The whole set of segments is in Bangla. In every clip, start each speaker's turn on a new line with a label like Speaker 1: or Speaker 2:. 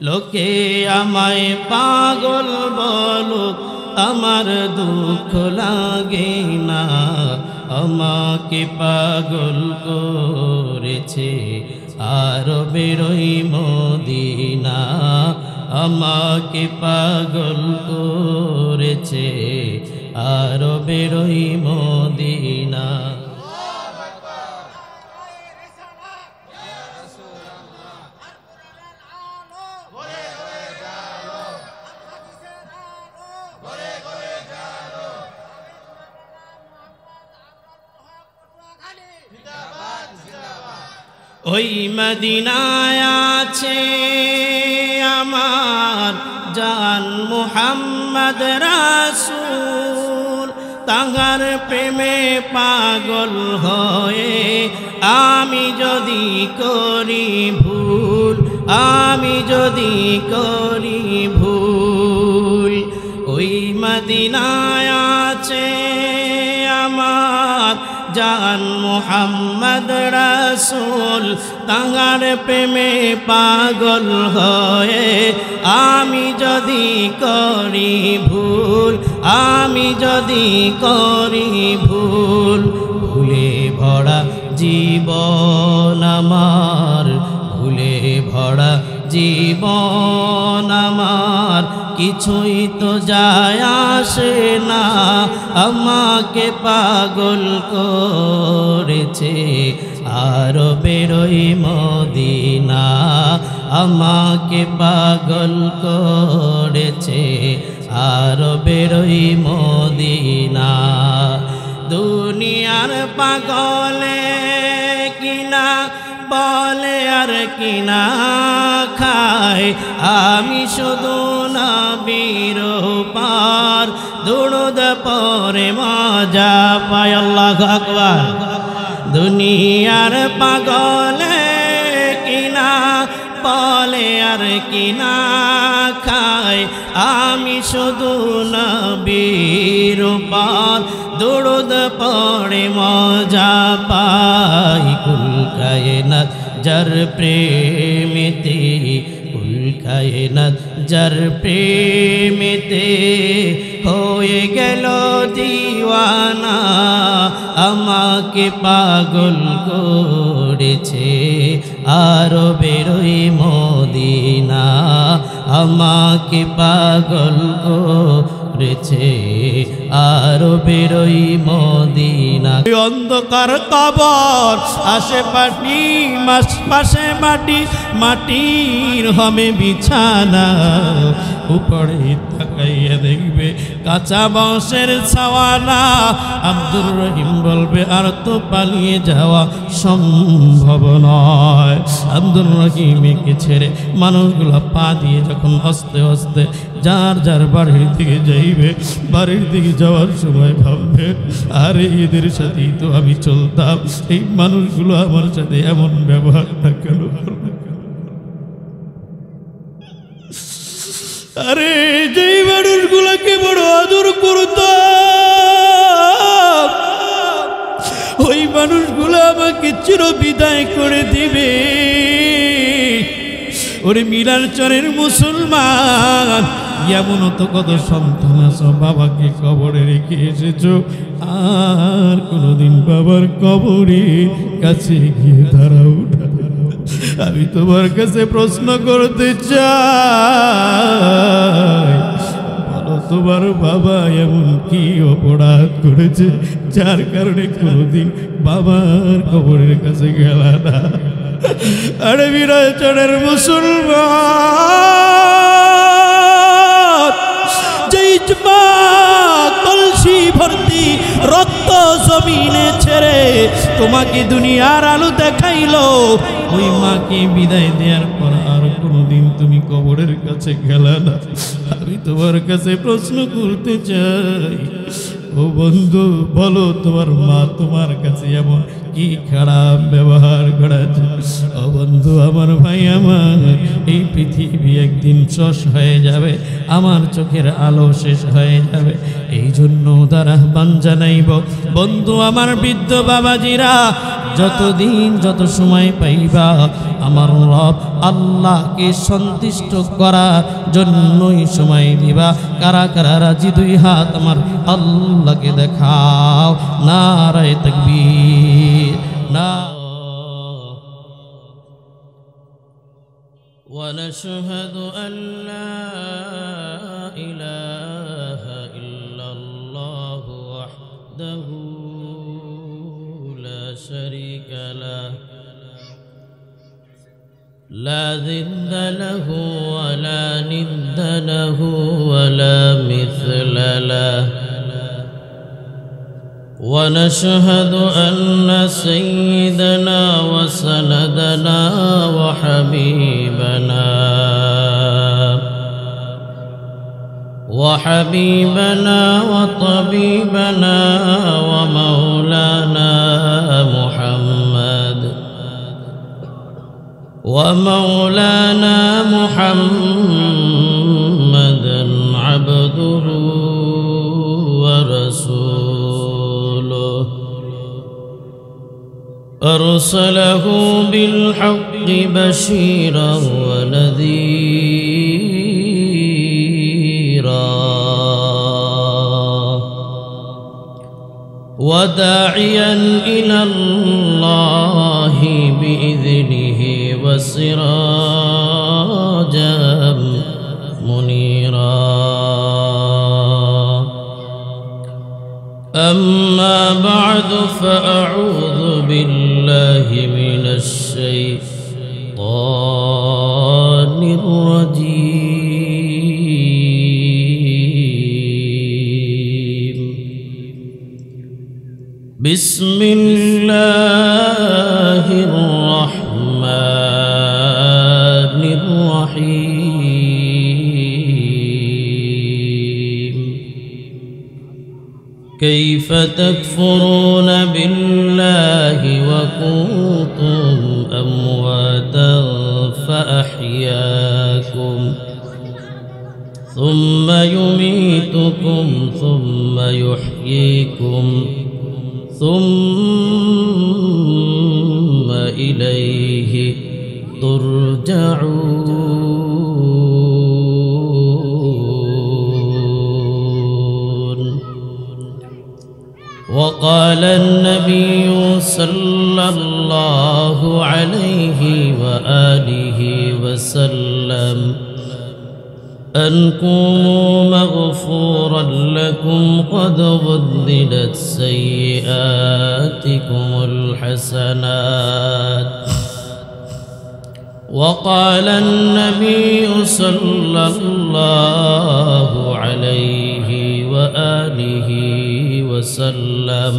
Speaker 1: লোকে আমায় পাগল বলুক আমার দুঃখ লাগে না, আমাকে পাগল করেছে আরবের ওই মদিনা, আমাকে পাগল করেছে আরবের ওই মদিনা। ওই মদিনায় আছে আমার জান মুহাম্মদ রাসূল, তাহার প্রেমে পাগল হয়ে আমি যদি করি ভুল, আমি যদি করি ভুল। ওই মদিনায় আছে আমার জান মুহাম্মদ রাসূল, তাহার প্রেমে পাগল হয়ে আমি যদি করি ভুল, আমি যদি করি ভুল। ভুলে ভরা জীবন আমার, ভুলে ভরা জীবন আমার, কিছুই তো যায় আসে না, আমাকে পাগল করেছে আরবের ওই মদিনা, আমাকে পাগল করেছে আরবের ওই মদিনা। দুনিয়ার পাগলে কিনা বলে আর কিনা খায়, আমি শুধু নবীর পার দুরূদ পড়ে মজা পাই। আল্লাহু আকবার। দুনিয়ার পাগলে কিনা বলে আর কিনা খায়, আমি শুধু নবীর পার দুরূদ পড়ে মজা পাই। কুল কায়নাত যার প্রেমেতে, কুল কায়নাত যার প্রেমেতে হয়ে গেল দিওয়ানা, আমাকে পাগল করেছে আরবের ওই মদিনা, আমাকে পাগল করেছে আরবের ওই মদিনা। অন্ধকার কবর আশেপাশে পাশে মাটি, মাটির হবে বিছানা, উপরে তাকাইয়া দেখবে কাঁচা বাঁশের ছাওয়ানা। আব্দুর রহিম বলবে আর তো পালিয়ে যাওয়া সম্ভব নয়। আব্দুর রহিমকে ছেড়ে মানুষগুলো পা দিয়ে যখন হস্তে হস্তে যার যার বাড়ির দিকে যাইবে, বাড়ির দিকে যাওয়ার সময় ভাববে আরে এদের সাথেই তো আমি চলতাম, এই মানুষগুলো আমার সাথে এমন ব্যবহার না কেন? আরে যেই মানুষগুলোকে বড় আদর করতাম, ওই মানুষগুলো আমাকে চির বিদায় করে দিবে। ওরে মিরারচরের মুসলমান, এমনও তো কত সন্তান আছো বাবাকে কবরে রেখে এসেছো, আর কোনোদিন বাবার কবরে কাছে গিয়ে দাঁড়াও না। আমি তোমার কাছে প্রশ্ন করতে চাই, বলো তোমার বাবা এমন কি অপরাধ করেছে যার কারণে কোনোদিন বাবার কবরের কাছে গেল না? আরে বিরাজনের মুসলমান, যেই মা কলসি ভর্তি রক্ত জমিনে ছেড়ে তোমাকে দুনিয়ার আলো দেখাইলো, ওই মাকে বিদায় দেওয়ার পর আর কোনোদিন তুমি কবরের কাছে গেলে না। আমি তোমার কাছে প্রশ্ন করতে চাই, ও বন্ধু বলো তোমার মা তোমার কাছে এমন কি খারাপ ব্যবহার করেছে? ও বন্ধু আমার ভাই আমার, এই পৃথিবী একদিন শেষ হয়ে যাবে, আমার চোখের আলো শেষ হয়ে যাবে। এই জন্য তার আহ্বান জানাইব, বন্ধু আমার বৃদ্ধ বাবাজিরা, যতদিন যত সময় পাইবা আমার রব আল্লাহকে সন্তুষ্ট করার জন্যই সময় দিবা। কারা কারা রাজি? দুই হাত আমার আল্লাহকে দেখাও। নারায়ে তাকবীর, না। ونشهد أن لا إله إلا الله وحده لا شريك له لا ضد له ولا ند له ولا مثل له ونشهد أن سيدنا وسندنا وحبيبنا وطبيبنا ومولانا محمدا عبده ورسوله أرسله بالحق بشيرا ونذيرا وداعيا إلى الله بإذنه وسراجا منيرا أما بعد فأعوذ بالله من الشيطان الرجيم بسم الله الرحمن الرحيم كيف تكفرون بالله وكنتم أمواتا فأحياكم ثم يميتكم ثم يحييكم ثم إليه ترجعون. وقال النبي صلى الله عليه وآله وسلم أنكم مغفورا لكم قد بدلت سيئاتكم الحسنات. وقال النبي صلى الله عليه وآله وسلم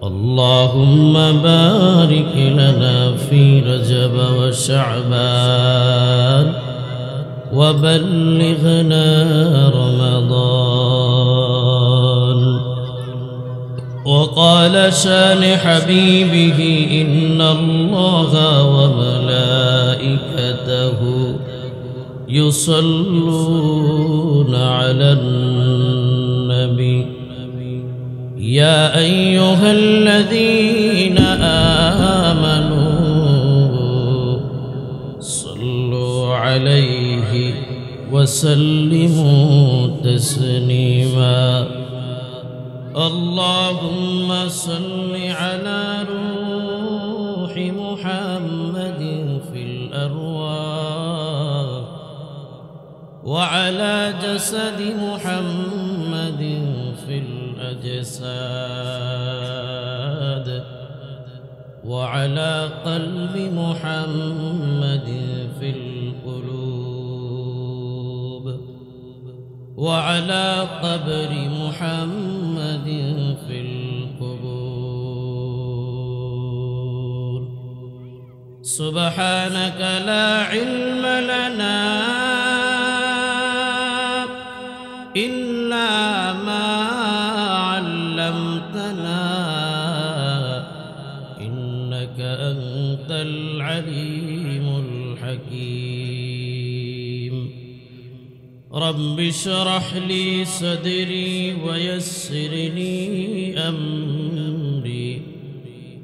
Speaker 1: اللهم بارك لنا في رجب وشعبان وبلغنا رمضان. وقال شان حبيبه إن الله وملائكته يصلون على النبي يا أيها الذين آمنوا صلوا عليه وسلموا تسليما. اللهم صل على روح محمد في الأرواح وعلى جسد محمد في الأجساد وعلى قلب محمد في القلوب وعلى قبر محمد في القبور. سبحانك لا علم لنا إلا ما علمتنا إنك أنت العليم الحكيم.
Speaker 2: رب اشرح لي صدري ويسر لي أمري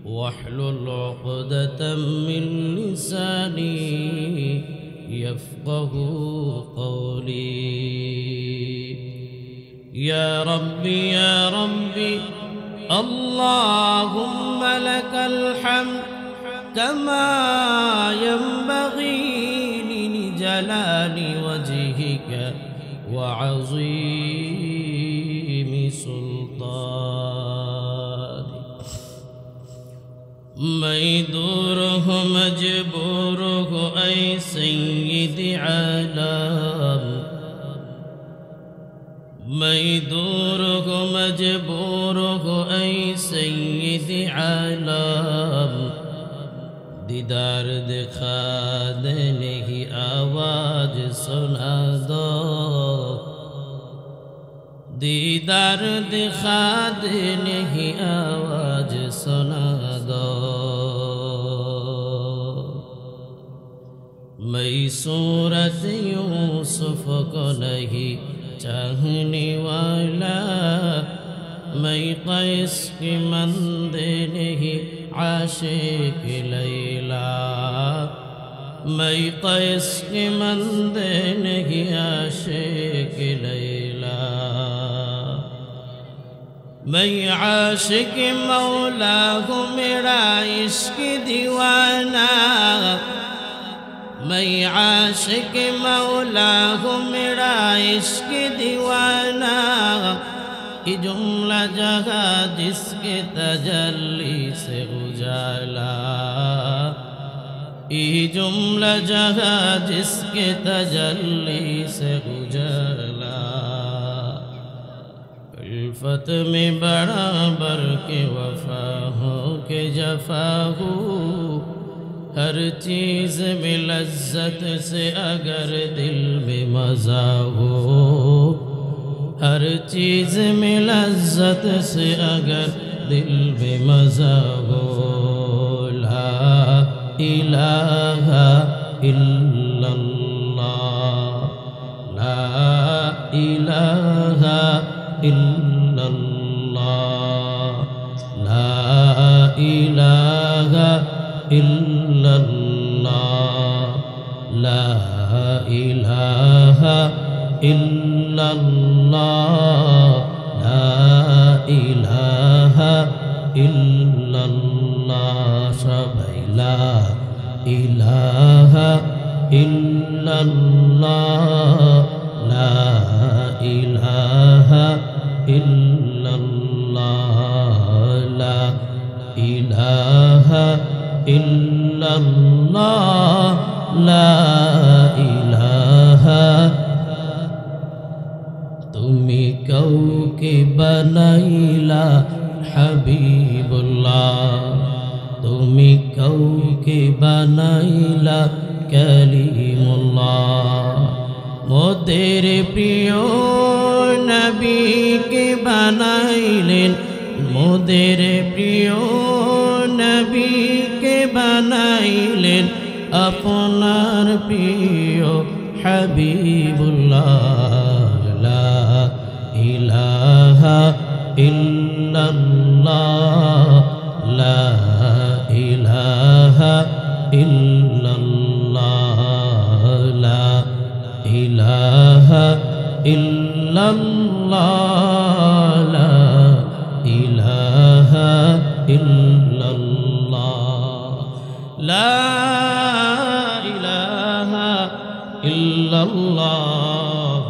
Speaker 2: واحلل عقدة من لساني يفقه قولي يا ربي يا ربي اللهم لك الحمد كما ينبغي لجلال وجهك وعظيم سلطانك میں دور ہوں مجبور ہو اے سید عالم میں دور ہوں مجبور ہو اے سید عالم دیدار دکھا دینے کی آواز سنا دو دیدار دکھا دینے کی آواز سنا دو میں صورت یوسف کو نہیں چاہنے والا میں قیس کی مندے نہیں عاشق لیلا میں قیس کی مندے نہیں عاشق لیلا میں عاشق مولا ہوں میرا عشق دیوانہ میں عاشق مولا ہوں میرا عشق دیوانہ یہ جملہ جگہ جس کے تجلی سے اجالا یہ جملہ جگہ جس کے تجلی سے اجالا الفت میں برابر کے وفا ہو کہ جفا ہو ہر چیز میں لذت سے اگر دل میں مزہ ہو ہر چیز میں لذت سے اگر دل میں مزہ ہو لا الہ الا اللہ لا الہ الا اللہ لا الہ الا اللہ لا الہ الا اللہ لا الہ الا اللہ سبحان لا الہ الا اللہ لا الہ الا اللہ لا الہ الا اللہ لا الہ তুমি কাউকে বানাইলা হাবিবুল্লাহ তুমি কাউকে বানাইলা কালিমুল্লাহ মোদের প্রিয় নবীকে বানাইলেন মোদের প্রিয় নবীকে বানাইলেন আপনার প্রিয় হাবিবুল্লাহ লা ইলাহা ইল্লাল্লাহ লা ইলাহা ইল্লাল্লাহ লা ইলাহা ইল্লাল্লাহ লা ইলাহা ইল্লাল্লাহ লা ইলাহা ইল্লাল্লাহ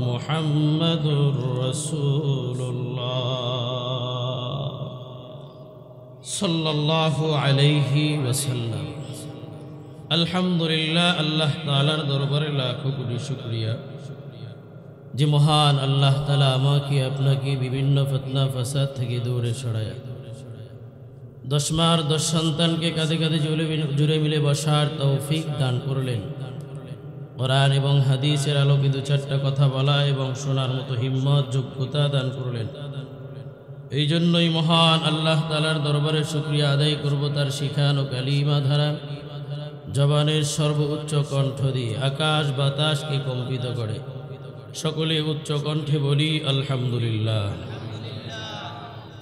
Speaker 2: মুহাম্মাদুর রাসূলুল্লাহ সাল্লাল্লাহু আলাইহি ওয়াসাল্লাম। আলহামদুলিল্লাহ, আল্লাহ তাআলার দরবারে লাখো কোটি শুকরিয়া যে মহান আল্লাহ তাআলা আমাকে আপনাকে বিভিন্ন ফিতনা ফাসাদ থেকে দূরে সরায়া 10 মার 10 সন্তানকে কাঁধে কাঁধে জুড়ে মিলে বসার তৌফিক দান করলেন। কোরআন এবং হাদিসের আলোকে 2-4টা কথা বলা এবং শোনার মতো হিম্মত যোগ্যতা দান করলেন। এই জন্যই মহান আল্লাহ তাআলার দরবারে শুকরিয়া আদায় করব তার শিখানো কালিমা ধারা জবানের সর্বোচ্চ কণ্ঠ দিয়ে আকাশ বাতাসকে কম্পিত করে সকলে উচ্চ কণ্ঠে বলি আলহামদুলিল্লাহ।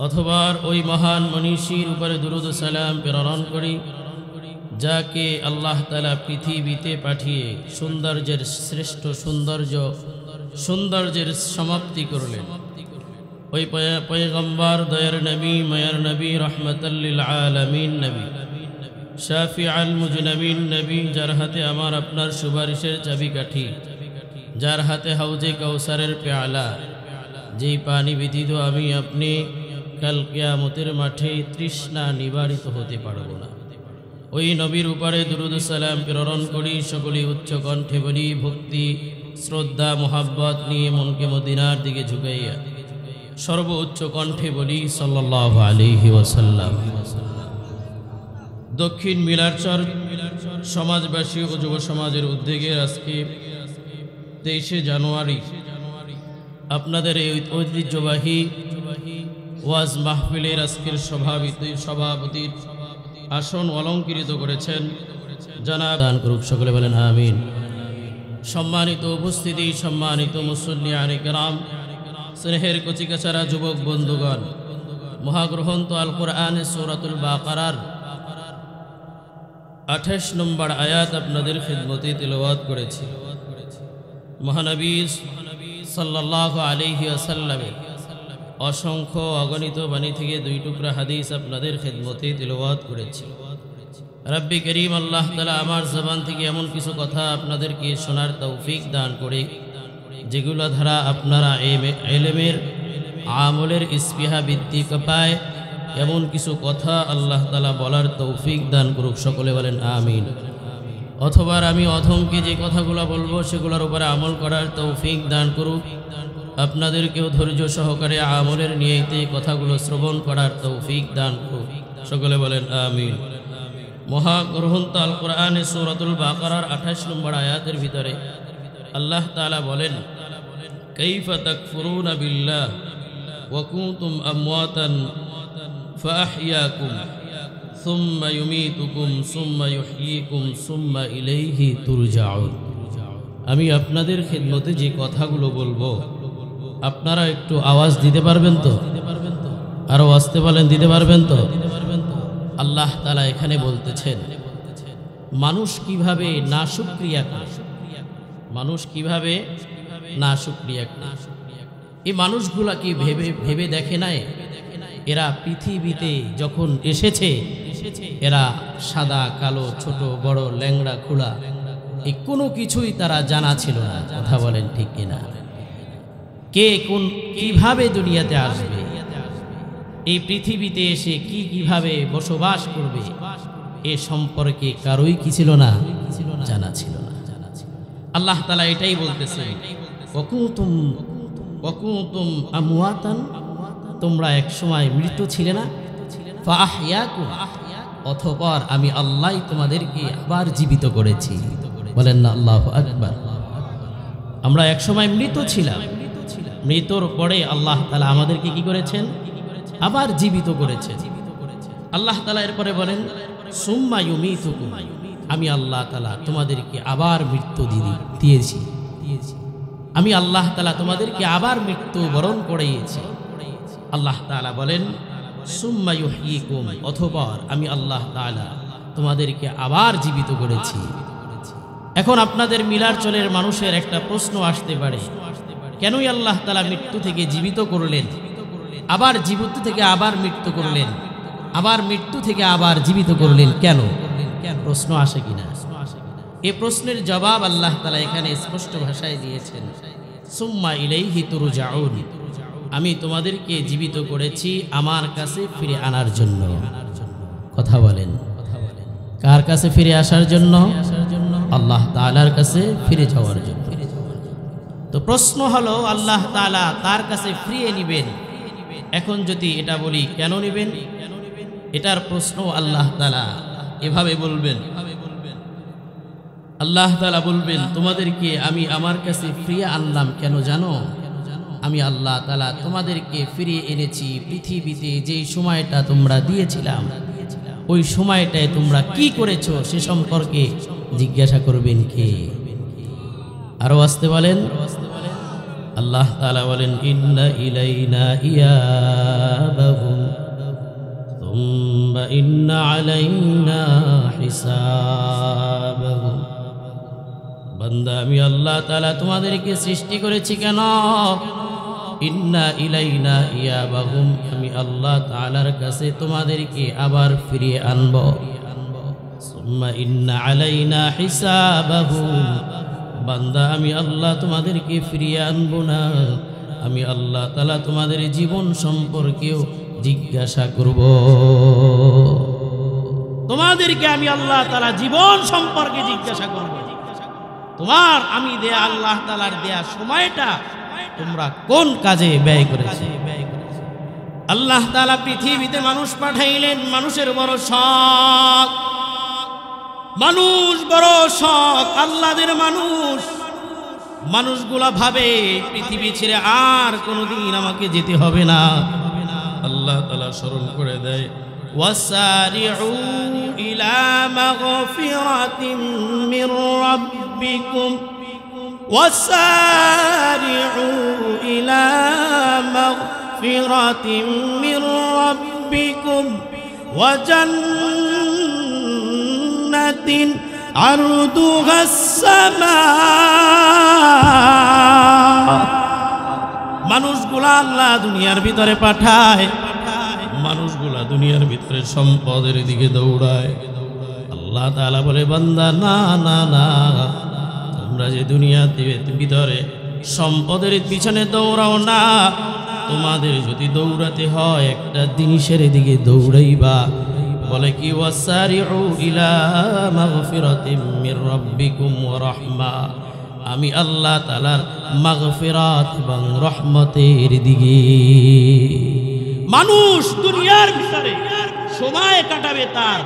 Speaker 2: অথবা ওই মহান মনীষীর উপরে দুরূদ সালাম প্রেরণ করি যাকে আল্লাহ তাআলা পৃথিবীতে পাঠিয়ে সৌন্দর্যের শ্রেষ্ঠ সৌন্দর্যের সমাপ্তি করলেন। ওই পয়গম্বর দয়ার নবী মায়ার নবী রহমাতাল লিল আলামিন নবী শাফিউল মুজনাবিন নবী, যার হাতে আমার আপনার সুপারিশের চাবিকাঠি, যার হাতে হাউজে কাউসারের পেয়ালা, যেই পানি ব্যতীত আমি আপনি কাল কিয়ামতের মাঠে তৃষ্ণা নিবারিত হতে পারব না। ওই নবীর উপরে দুরূদ সালাম প্রেরণ করি সকলে উচ্চ কণ্ঠে বলি ভক্তি শ্রদ্ধা মোহাব্বত নিয়ে মনকে মদিনার দিকে ঝুঁকাইয়া সর্বোচ্চ কণ্ঠে বলি সাল্লাল্লাহু আলাইহি ওয়াসাল্লাম। দক্ষিণ মিলারচর সমাজবাসী ও যুব সমাজের উদ্যোগে আজকে 23শে জানুয়ারি আপনাদের এই ঐতিহ্যবাহী ওয়াজ মাহফিলের আজকের সভাপতির আসন অলঙ্কৃত করেছেন জনাব, দান করুক সকলে বলেন আমিন। সম্মানিত উপস্থিতি, সম্মানিত মুসল্লিয়ানে কেরাম, স্নেহের কচিকাচারা যুবক বন্ধুগণ, মহাগ্রন্থ আল কোরআনে সূরাতুল বাকারার 28 নম্বর আয়াত আপনাদের খিদমতে তিলাওয়াত করেছি। মহানবী সাল্লাল্লাহু আলাইহি ওয়াসাল্লামের অসংখ্য অগণিত বাণী থেকে 2 টুকরা হাদিস আপনাদের খিদমতে তিলাওয়াত করেছি। রব্বি করিম আল্লাহ তাআলা আমার জবান থেকে এমন কিছু কথা আপনাদেরকে শোনার তৌফিক দান করে যেগুলো ধারা আপনারা ইলমের আমলের ইস্পিহা বৃদ্ধি পায়, এমন কিছু কথা আল্লাহ তাআলা বলার তৌফিক দান করুক সকলে বলেন আমিন। অথবা আমি অধমকে যে কথাগুলো বলবো সেগুলোর উপরে আমল করার তৌফিক দান করুক, আপনাদেরকেও ধৈর্য সহকারে আমলের নিয়তে কথাগুলো শ্রবণ করার তৌফিক দান করুক সকলে বলেন আমিন। মহাগ্রন্থ আল কোরআনে সূরাতুল বাকারার 28 নম্বর আয়াতের ভিতরে আল্লাহ তাআলা বলেন, কাইফা তাকফুরুনা বিল্লাহ ওয়া কুনতুম আমওয়াতান ফাআহইয়াকুম সুম্মা ইউমীতুকুম সুম্মা ইউহয়ীকুম সুম্মা ইলাইহি তুরজাউন। আমি আপনাদের খিদমতে যে কথাগুলো বলবো আপনারা একটু আওয়াজ দিতে পারবেন তো? আরো আসতে বলেন, দিতে পারবেন তো? আল্লাহ তাআলা এখানে বলতেছেন মানুষ কিভাবে নাশুকরিয়া করে, মানুষ কিভাবে নাশুকরিয়া করে। এই মানুষগুলা কি ভেবে দেখে নাই এরা পৃথিবীতে যখন এসেছে এরা সাদা কালো ছোট বড় ল্যাংড়া খোলা এই কোনো কিছুই তারা জানা ছিল না? কথা বলেন ঠিক কিনা? কে কোন কিভাবে দুনিয়াতে আসবে, এই পৃথিবীতে এসে কিভাবে বসবাস করবে এ সম্পর্কে কারোই কি ছিল না? জানা ছিল না। আল্লাহ তাআলা এটাই বলতেছেন, ওয়াকুনতুম আমওয়াতান, তোমরা এক সময় মৃত ছিলে না, ফাআহইয়াকুম, অতঃপর আমি আল্লাহ তোমাদেরকে আবার জীবিত করেছি। বলেন না আল্লাহু আকবার। আমরা এক সময় মৃত ছিলাম, মৃত্যুর পরে আল্লাহ তাআলা আমাদেরকে কি করেছেন? আবার জীবিত করেছেন। আল্লাহ তাআলা এরপরে বলেন, সুম্মা ইউমীতুকুম, আমি আল্লাহ তাআলা তোমাদেরকে আবার মৃত্যু দিয়েছি, আমি আল্লাহ তাআলা তোমাদেরকে আবার মৃত্যু বরণ করিয়েছি। আল্লাহ তাআলা বলেন, সুম্মা ইউহয়ীকুম, অতঃপর আমি আল্লাহ তাআলা তোমাদেরকে আবার জীবিত করেছি। এখন আপনাদের মিলারচলের মানুষের একটা প্রশ্ন আসতে পারে, কেনই আল্লাহ তাআলা মৃত্যু থেকে জীবিত করলেন, আবার জীবিত থেকে আবার মৃত্যু করলেন, আবার মৃত্যু থেকে আবার জীবিত করলেন কেন? প্রশ্ন আসে কিনা? এই প্রশ্নের জবাব আল্লাহ তাআলা এখানে স্পষ্ট ভাষায় দিয়েছেন, সুম্মা ইলাইহি তুরজাউন, আমি তোমাদেরকে জীবিত করেছি আমার কাছে ফিরে আনার জন্য। কথা বলেন, কার কাছে ফিরে আসার জন্য? আল্লাহ তাআলার কাছে ফিরে যাওয়ার জন্য। তো প্রশ্ন হলো আল্লাহ তাআলা কার কাছে ফিরিয়ে নেবেন? এখন যদি এটা বলি কেন নেবেন, এটার প্রশ্ন আল্লাহ তাআলা এভাবে বলবেন, আল্লাহ তাআলা বলবেন তোমাদেরকে আমি আমার কাছে ফিরিয়ে আনলাম কেন জানো? আমি আল্লাহ তাআলা তোমাদেরকে ফিরিয়ে এনেছি পৃথিবীতে যেই সময়টা তোমরা দিয়েছিলাম ওই সময়টায় তোমরা কি করেছো সে সম্পর্কে জিজ্ঞাসা করবেন কে? আরো আসতে বলেন, আল্লাহ তাআলা বলেন ইন্না ইলাইনা ইয়াবাহুম সুম্মা ইন্না আলাইনা হিসাবাহুম। বান্দা আমি আল্লাহ তাআলা তোমাদেরকে সৃষ্টি করেছি কেন? ইন্না ইলাইনা ইয়াবাহুম, আমি আল্লাহ তাআলার কাছে তোমাদেরকে আবার ফিরিয়ে আনব। সুম্মা ইন্না আলাইনা হিসাবাহুম, বান্দা আমি আল্লাহ তোমাদেরকে ফিরিয়ে আনব না, আমি আল্লাহ তাআলা তোমাদের জীবন সম্পর্কেও জিজ্ঞাসা করব। তোমাদেরকে আমি আল্লাহ তাআলা জীবন সম্পর্কে জিজ্ঞাসা করব। তোমার আমি দেয়া আল্লাহ তাআলার দেয়া সময়টা তোমরা কোন কাজে ব্যয় করেছো? আল্লাহ তাআলা পৃথিবীতে মানুষ পাঠাইলেন, মানুষের বড় শখ, মানুষ বড় শখ আল্লাহদের মানুষ। মানুষগুলা ভাবে পৃথিবী ছেড়ে আর কোনোদিন আমাকে যেতে হবে না। আল্লাহ তাআলা স্মরণ করে দেয় ওয়াসারিউ ইলা মাগফিরাতিম মির রাব্বিকুম وسارعوا إلى مغفرة من ربكم وجنة عرضها السماء। মানুষগুলা আল্লাহ দুনিয়ার ভিতরে পাঠায়, মানুষগুলা দুনিয়ার ভিতরে সম্পদের দিকে দৌড়ায়। আল্লাহ তাআলা বলে বান্দা না না না, তোমরা যে দুনিয়াতে ভিতরে সম্পদের পিছনে দৌড়াও না, তোমাদের যদি দৌড়াতে হয় একটা জিনিসের দিকে দৌড়াইবা। বলে কি ওয়াসারিউ ইলা মাগফিরাতিম মির রাব্বিকুম ওয়া রাহমা, আমি আল্লাহ তাআলার মাগফিরাত এবং রহমতের দিকে। মানুষ দুনিয়ার ভিতরে সময় কাটাবে তার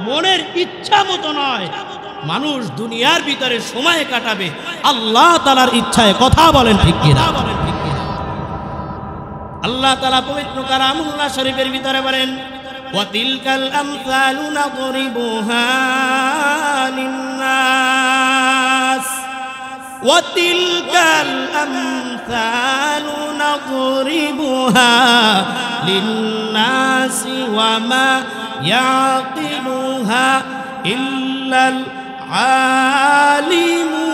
Speaker 2: মনের ইচ্ছা মতো নয়, মানুষ দুনিয়ার ভিতরে সময় কাটাবে আল্লাহ তাআলার ইচ্ছায়। কথা বলেন ঠিক কিনা? আল্লাহ তাআলা পবিত্র কালামুল্লাহ শরীফের ভিতরে বলেন ওয়া তিলকাল আমসালু নাদরিবুহা লিন্নাস, ওয়া তিলকাল আমসালু নাদরিবুহা লিন্নাস ওয়া মা ইয়াকিলুহা ইল্লাল আলিমুন।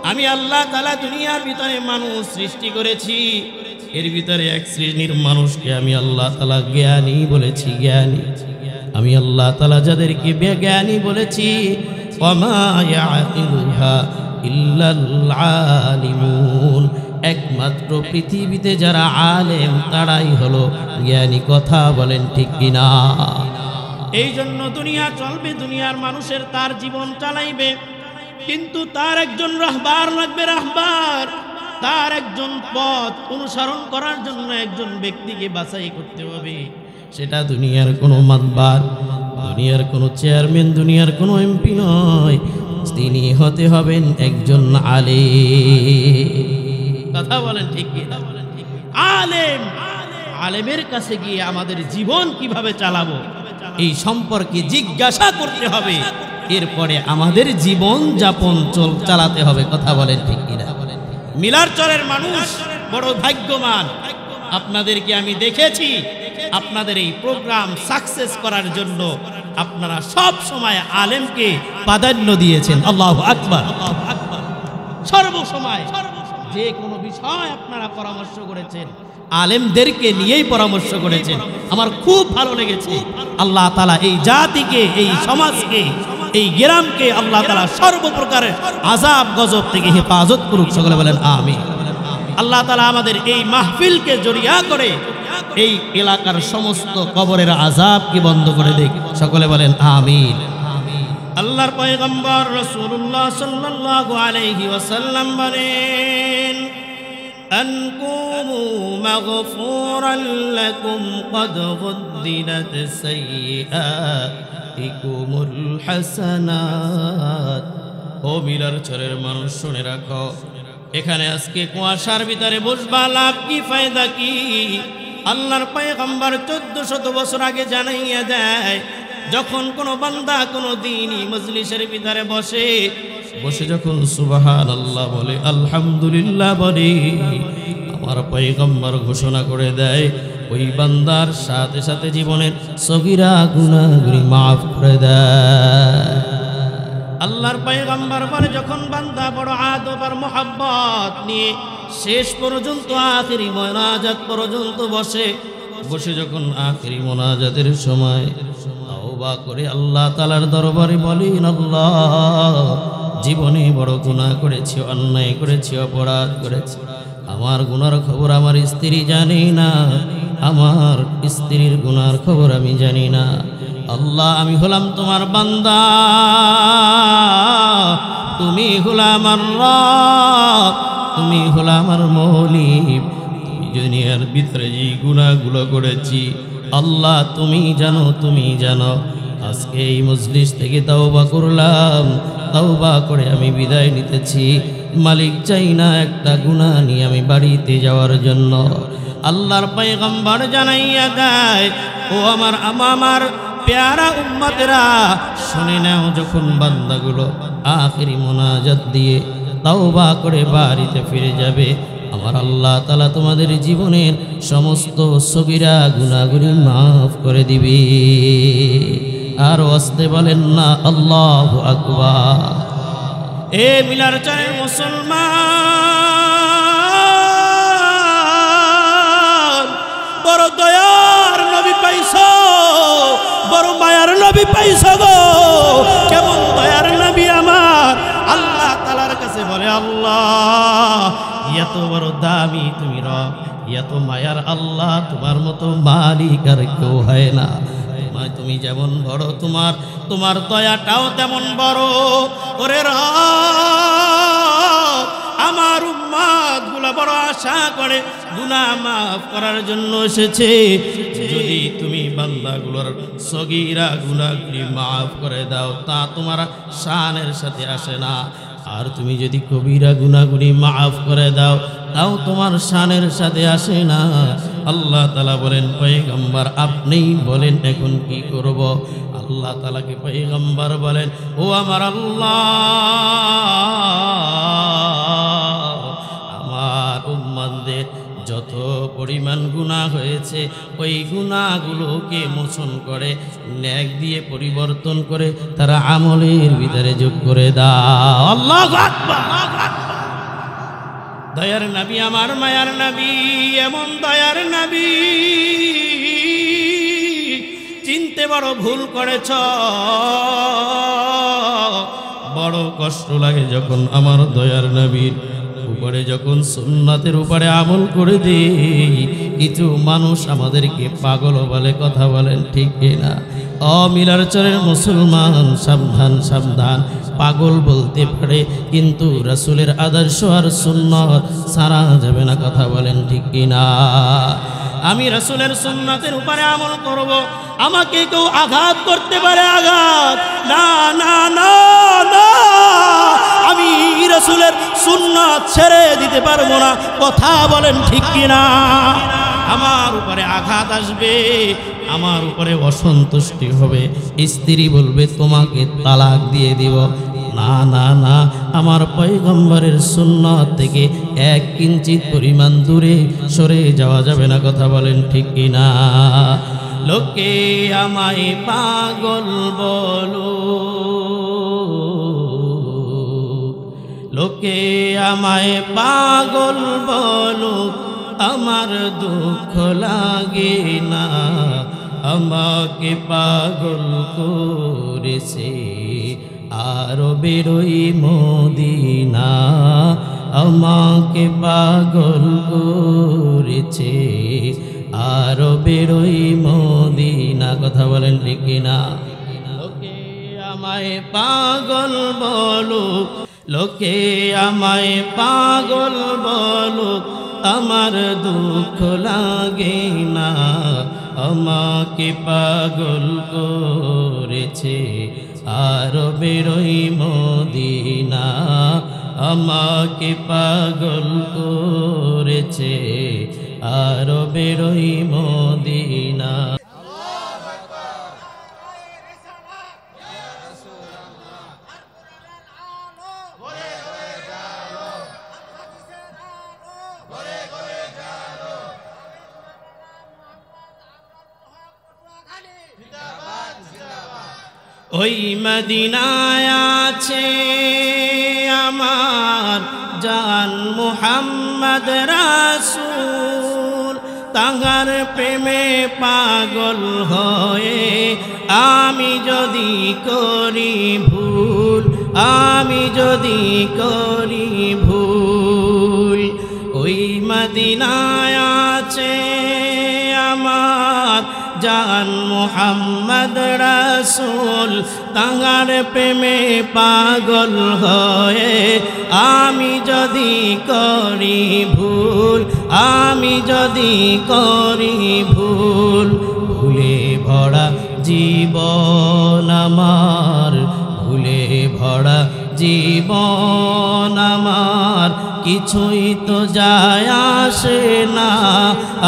Speaker 2: আমি আল্লাহ তাআলা দুনিয়ার ভিতরে মানুষ সৃষ্টি করেছি, এর ভিতরে এক শ্রেণীর মানুষকে আমি আল্লাহ তাআলা জ্ঞানী বলেছি। জ্ঞানী আমি আল্লাহ তাআলা যাদেরকে জ্ঞানী বলেছি, ওয়ামা ইয়াকিলুহা ইল্লাল আলিমুন, একমাত্র পৃথিবীতে যারা আলেম তারাই হলো জ্ঞানী। কথা বলেন ঠিক কিনা? এই জন্য দুনিয়া চলবে, দুনিয়ার মানুষের তার জীবন চালাইবে, কিন্তু তার একজন রাহবার লাগবে। রাহবার তার একজন পথ অনুসরণ করার জন্য একজন ব্যক্তিকে বাছাই করতে হবে। সেটা দুনিয়ার কোনো মাতবার, দুনিয়ার কোনো চেয়ারম্যান, দুনিয়ার কোনো এমপি নয়, তিনি হতে হবেন একজন আলেম। কথা বলেন ঠিক কি? আলেম, আলেমের কাছে গিয়ে আমাদের জীবন কিভাবে চালাবো এই সম্পর্কে জিজ্ঞাসা করতে হবে, এরপরে আমাদের জীবন যাপন চালাতে হবে। কথা বলেন ঠিক কিনা? মিলারচরের মানুষ বড় ভাগ্যবান, আপনাদেরকে আমি দেখেছি আপনাদের এই প্রোগ্রাম সাকসেস করার জন্য আপনারা সব সময় আলেমকে প্রাধান্য দিয়েছেন। আল্লাহু আকবার। সর্বসময় যে কোনো বিষয় আপনারা পরামর্শ করেছেন আলেমদেরকে নিয়েই পরামর্শ করেছেন, আমার খুব ভালো লেগেছে। আল্লাহ তাআলা এই জাতিকে, এই সমাজকে, এই গ্রামকে আল্লাহ তাআলা সর্বপ্রকারের আযাব গজব থেকে হেফাজত করুক। সকলে বলেন আমিন। আল্লাহ তাআলা আমাদের এই মাহফিলকে জড়িয়া করে এই এলাকার সমস্ত কবরের আযাবকে বন্ধ করে দেখ। সকলে বলেন আমিন। আল্লাহর পয়গম্বর রাসূলুল্লাহ সাল্লাল্লাহু আলাইহি ওয়াসাল্লাম বলেন আনকুমু মাগফুরান লাকুম ক্বাদ গুদ্দিনাত সাইয়্যাতিকুমুল হাসানাত। ও মিলারচরের মানুষ শুনে রাখো, এখানে আজকে কুয়াশার ভিতরে বসবা, লাভ কি ফায়দা কি? আল্লাহর পয়গম্বর 1400 বছর আগে জানাইয়া দেয় যখন কোনো বান্দা কোনো দিনই মজলিসের ভিতরে বসে যখন সুবহানাল্লাহ বলে, আলহামদুলিল্লাহ বলে, আমার পয়গম্বর ঘোষণা করে দেয় ওই বান্দার সাথে সাথে জীবনের সগীরা গুনাহগুলি মাফ করে দেয়। আল্লাহর পয়গম্বর বলে, যখন বান্দা বড় আদব আর মোহাব্বত নিয়ে শেষ পর্যন্ত আখিরি মোনাজাত পর্যন্ত বসে যখন আখিরি মোনাজাতের সময় তওবা করে আল্লাহ তাআলার দরবারে বলেন, আল্লাহ জীবনে বড় গুনাহ করেছি, অন্যায় করেছি, অপরাধ করেছি, আমার গুনার খবর আমার স্ত্রী জানে না, আমার স্ত্রীর গুনার খবর আমি জানি না। আল্লাহ আমি হলাম তোমার বান্দা, তুমি হলাম আমার রব, তুমি হলাম আমার মালিক, তুমি দুনিয়ার ভিতরে যে গুনাহগুলো করেছি আল্লাহ তুমি জানো। আজকে এই মজলিস থেকে তওবা করলাম, তওবা করে আমি বিদায় নিতেছি। মালিক চাই না একটা গুনাহ নিয়ে আমি বাড়িতে যাওয়ার জন্য। আল্লাহর পয়গম্বর জানাইয়া দেয়, ও আমার প্যারা উম্মতেরা শুনে নাও, যখন বান্দাগুলো আখিরি মোনাজাত দিয়ে তওবা করে বাড়িতে ফিরে যাবে, আমার আল্লাহ তাআলা তোমাদের জীবনের সমস্ত সগীরা গুনাহগুলি মাফ করে দিবে। আর আস্তে বলেন না আল্লাহু আকবার। এ মিলার চায়ের মুসলমান, বড় দয়ার নবী পাইছো, বড় মায়ার নবী পাইছো গো। কেমন দয়ার নবী আমার! আল্লাহ তাআলার কাছে বলে, আল্লাহ এত বড় দামি তুমি রব, এত মায়ার আল্লাহ, তোমার মতো মালিক আর কেউ হয় না। তুমি যেমন বড়, তোমার দয়াটাও তেমন বড়। ওরে রব, আমার উম্মত গুলা বড় আশা করে গুনাহ মাফ করার জন্য এসেছে। যদি তুমি বান্দাগুলোর সগীরা গুনাহগুলি মাফ করে দাও, তা তোমার শানের সাথে আসে না। আর তুমি যদি কবিরা গুনাহগুলি মাফ করে দাও, তাও তোমার শানের সাথে আসে না। আল্লাহ তাআলা বলেন, পয়গম্বর আপনি বলেন এখন কি করব? আল্লাহ তাআলাকে পয়গম্বর বলেন, ও আমার আল্লাহ, আমার উম্মতদের যত পরিমাণ গুনাহ হয়েছে ওই গুনাহগুলোকে মোচন করে নেক দিয়ে পরিবর্তন করে তারা আমলের ভিতরে যোগ করে দাও। আল্লাহু আকবার। দয়ার নবী, আমার মায়ার নবী, এমন দয়ার নবী চিনতে বড় ভুল করেছ। বড় কষ্ট লাগে যখন আমার দয়ার নবীর উপরে যখন সুন্নাতের উপরে আমল করে দেই। কিছু মানুষ আমাদেরকে পাগল বলে, কথা বলেন ঠিক কিনা? অমিলার চরের মুসলমান, সাবধান সাবধান। পাগল বলতে পারে, কিন্তু রাসূলের আদর্শ আর সুন্নাত ছাড়া যাবে না, কথা বলেন ঠিক কিনা? আমি রাসূলের সুন্নাতের উপরে আমল করব, আমাকে কেউ আঘাত করতে পারে, আঘাত না না না না, আমি রাসূলের সুন্নাত ছেড়ে দিতে পারবো না, কথা বলেন ঠিক কিনা? আমার উপরে আঘাত আসবে, আমার উপরে অসন্তুষ্টি হবে, স্ত্রী বলবে তোমাকে তালাক দিয়ে দিব। না না না, আমার পয়গম্বরের সুন্নাত থেকে এক কিঞ্চিত পরিমাণ দূরে সরে যাওয়া যাবে না, কথা বলেন ঠিক কিনা? লোকে আমায় পাগল বলো, লোকে আমায় পাগল বলো, আমার দুঃখ লাগে না, আমাকে পাগল করেছে আরবের ওই মদিনা, আমাকে পাগল করেছে আরবের ওই মদিনা, কথা বলেন ঠিক কিনা? লোকে আমায় পাগল বলো, লোকে আমায় পাগল বলো, আমার দুঃখ লাগে না, আমাকে পাগল করেছে আরবের ওই মদিনা, আমাকে পাগল করেছে আরবের ওই মদিনা। ওই মদিনায় আছে আমার জান মুহাম্মদ রাসূল, তাহার প্রেমে পাগল হয়ে আমি যদি করি ভুল, আমি যদি করি ভুল। ওই মদিনায় আছে আমার জান মুহাম্মদ রাসূল, তাহার প্রেমে পাগল হয়ে আমি যদি করি ভুল, আমি যদি করি ভুল। ভুলে ভরা জীবন আমার, ভুলে ভরা জীবন আমার, কিছুই তো যায় আসে না,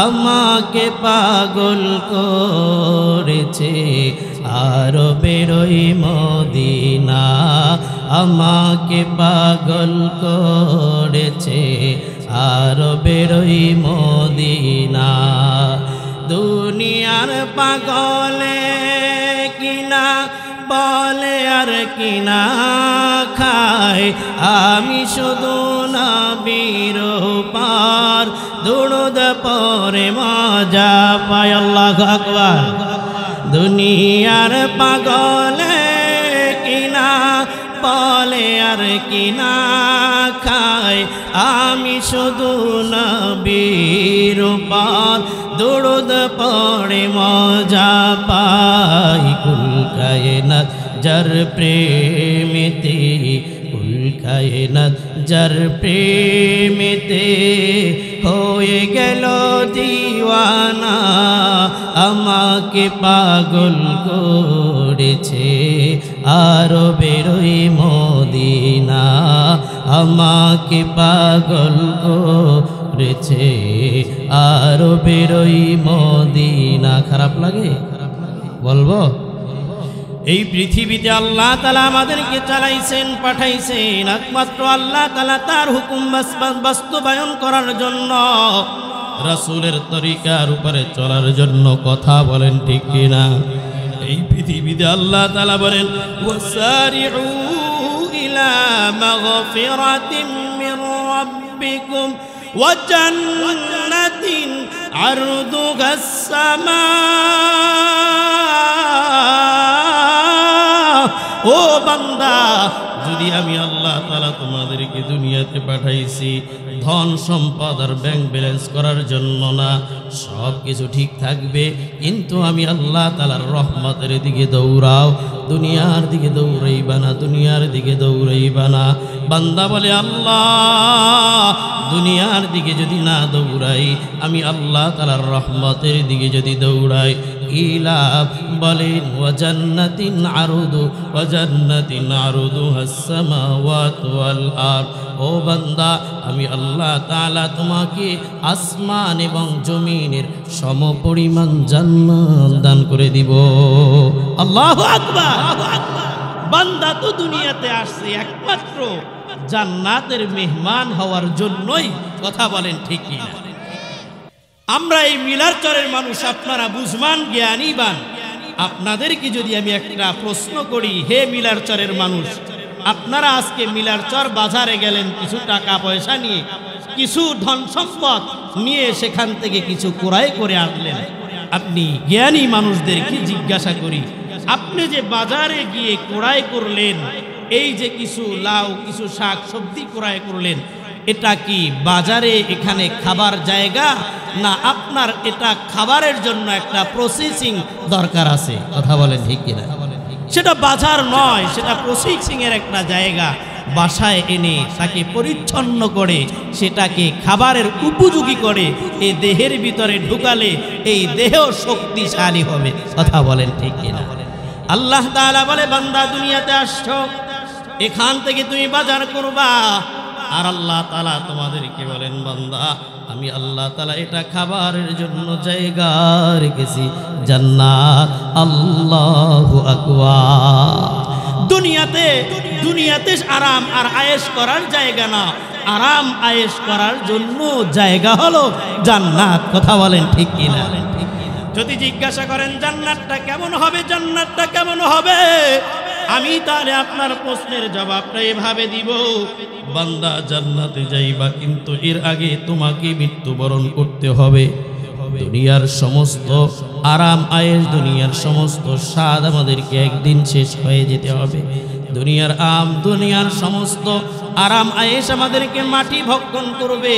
Speaker 2: আমাকে পাগল করেছে আরবের ওই মদিনা, আমাকে পাগল করেছে আরবের ওই মদিনা। দুনিয়ার পাগলে কিনা বলে আর কিনা খায়, আমি শুধু নবীর পার দুরূদ পড়ে মজা পাই। আল্লাহু আকবার। দুনিয়ার পাগলে কিনা বলে আর কিনা খায়, আমি শুধু নবীর পার দুরূদ পড়ে মজা পাই। কুল কায়নাত যার প্রেমেতে, কুল কায়নাত যার প্রেমেতে হয়ে গেল দিওয়ানা, আমাকে পাগল করেছে আরবের ওই মদিনা, আমাকে পাগল করেছে আরবের ওই মদিনা। খারাপ লাগে? বলবো? এই পৃথিবীতে আল্লাহ তাআলা আমাদেরকে চালাইছেন, পাঠাইছেন একমাত্র আল্লাহ তাআলা তার হুকুম বাস্তবায়ন করার জন্য, রাসূলের তরিকার উপরে চলার জন্য। কথা বলেন ঠিক কিনা? এই পৃথিবীতে আল্লাহ তাআলা বলেন ওয়াসারিউ ইলা মাগফিরাতিন মির রাব্বিকুম ওয়া জান্নাতিন আরদুহাস সামা। ও বান্দা, যদি আমি আল্লাহ তাআলা তোমাদেরকে দুনিয়াতে পাঠাইছি ধন সম্পদ আর ব্যাংক ব্যালেন্স করার জন্য না, সব কিছু ঠিক থাকবে, কিন্তু আমি আল্লাহ তাআলার রহমতের দিকে দৌড়াও, দুনিয়ার দিকে দৌড়াইবা না, দুনিয়ার দিকে দৌড়াইবা না। বান্দা বলে আল্লাহ, দুনিয়ার দিকে যদি না দৌড়াই, আমি আল্লাহ তাআলার রহমতের দিকে যদি দৌড়াই, ইলাব বলেন ওয়া জান্নাতিন আরদু ওয়া জান্নাতিন আরদুহাস সামাওয়াতু ওয়াল আরদ। ও বান্দা, আমি আল্লাহ তাআলা তোমাকে আসমান এবং জমিনের সমপরিমাণ জান্নাত দান করে দিব। আল্লাহু আকবার। বান্দা তো দুনিয়াতে আসছে একমাত্র জান্নাতের মেহমান হওয়ার জন্যই। কথা বলেন ঠিক কি না? আমরা এই মিলারচরের মানুষ, আপনারা বুঝমান জ্ঞানীবান, আপনাদেরকে যদি আমি একটা প্রশ্ন করি, হে মিলারচরের মানুষ, আপনারা আজকে মিলারচর বাজারে গেলেন কিছু টাকা পয়সা নিয়ে, কিছু ধন সম্পদ নিয়ে সেখান থেকে কিছু ক্রয় করে আনলেন। আপনি জ্ঞানী মানুষদেরকে জিজ্ঞাসা করি, আপনি যে বাজারে গিয়ে ক্রয় করলেন, এই যে কিছু লাউ কিছু শাক সবজি ক্রয় করলেন, এটা কি বাজারে এখানে খাবার জায়গা, না আপনার এটা খাবারের জন্য একটা প্রসেসিং দরকার আছে? কথা বলেন ঠিক কিনা? সেটা বাজার নয়, সেটা প্রসেসিং এর একটা জায়গা। বাসায় এনে তাকে পরিচ্ছন্ন করে সেটাকে খাবারের উপযোগী করে এই দেহের ভিতরে ঢুকালে এই দেহ শক্তিশালী হবে। কথা বলেন ঠিক কিনা? আল্লাহ তাআলা বলে, বান্দা দুনিয়াতে আসছো, এখান থেকে তুমি বাজার করবা। আর আল্লাহ তাআলা তোমাদেরকে বলেন, বান্দা আমি আল্লাহ তাআলা এটা খাবারের জন্য জায়গা রেখেছি, জান্নাত। আল্লাহু আকবার। দুনিয়াতে আরাম আর আয়েশ করার জায়গা না, আরাম আয়েশ করার জন্য জায়গা হলো জান্নাত। কথা বলেন ঠিক কিনা?
Speaker 1: যদি জিজ্ঞাসা করেন জান্নাতটা কেমন হবে, জান্নাতটা কেমন হবে, আমি তাহলে আপনার প্রশ্নের জবাবটা এভাবে দিব, বান্দা জান্নাতে যাইবা, কিন্তু এর আগে তোমাকে মৃত্যুবরণ করতে হবে। দুনিয়ার সমস্ত আরাম আয়েশ, দুনিয়ার সমস্ত স্বাদ আমাদেরকে একদিন শেষ হয়ে যেতে হবে। দুনিয়ার সমস্ত আরাম আয়েশ আমাদেরকে মাটি ভক্ষণ করবে।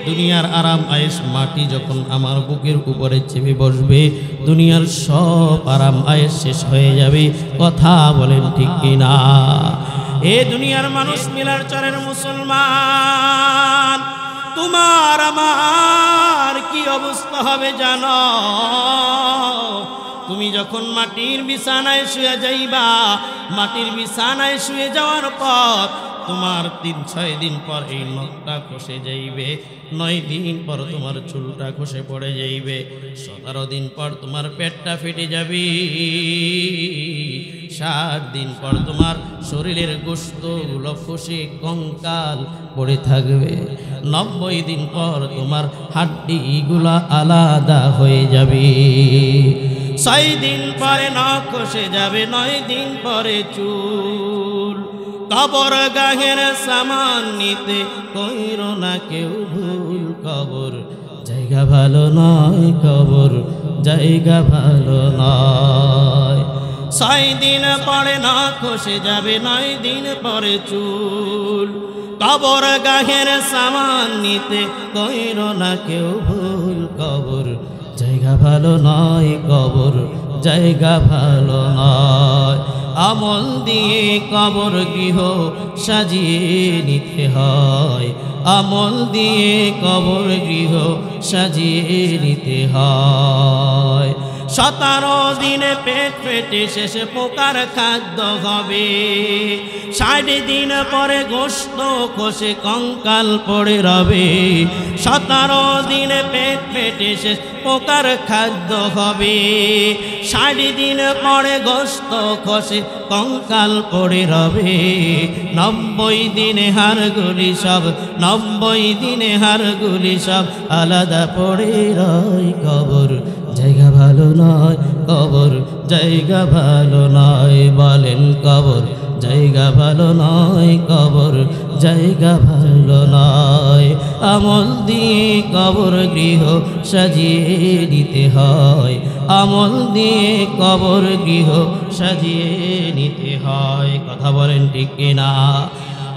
Speaker 1: দুনিয়ার আরাম আয়েশ মাটি যখন আমার বুকের উপরে চেপে বসবে, দুনিয়ার সব আরাম আয়েশ শেষ হয়ে যাবে। কথা বলেন ঠিক কিনা? এ দুনিয়ার মানুষ, মিলার চরের মুসলমান, তোমার আমার কি অবস্থা হবে জানো? তুমি যখন মাটির বিছানায় শুয়ে যাইবা, মাটির বিছানায় শুয়ে যাওয়ার পর তোমার 3-6 দিন পর এই নখটা খসে যাইবে, 9 দিন পর তোমার চুলটা খসে পড়ে যাইবে, 17 দিন পর তোমার পেটটা ফেটে যাবে, 60 দিন পর তোমার শরীরের গোশতগুলো খসে কঙ্কাল পড়ে থাকবে, 90 দিন পর তোমার হাড্ডিগুলা আলাদা হয়ে যাবে, 6 দিন পরে নখ খসে যাবে, 9 দিন পরে চুল। কবর গাহের সামান নিতে কইরো না কেউ ভুল, কবর জায়গা ভালো নয়, কবর জায়গা ভালো নয়। 6 দিন পরে নখ খসে যাবে, 9 দিন পরে চুল। কবর গাহের সামান নিতে কইরো না কেউ ভুল, কবর জায়গা ভালো নয়, কবর জায়গা ভালো নয়। আমল দিয়ে কবর গৃহ সাজিয়ে নিতে হয়, আমল দিয়ে কবর গৃহ সাজিয়ে নিতে হয়। 17 দিনে পেট ফেটে শেষে পোকার খাদ্য হবে, 60 দিন পরে গোশত খসে কঙ্কাল পড়ে রবে, 17 দিনে পেট ফেটে শেষ পোকার খাদ্য হবে, 60 দিন পরে গোশত খসে কঙ্কাল পড়ে রবে, 90 দিনে হাড়গুলি সব, 90 দিনে হাড়গুলি সব আলাদা পড়ে রয়, কবর জায়গা ভালো নয়, কবর জায়গা ভালো নয়। বলেন কবর জায়গা ভালো নয়, কবর জায়গা ভালো নয়। আমল দিয়ে কবর গৃহ সাজিয়ে নিতে হয়, আমল দিয়ে কবর গৃহ সাজিয়ে নিতে হয়। কথা বলেন ঠিক কিনা?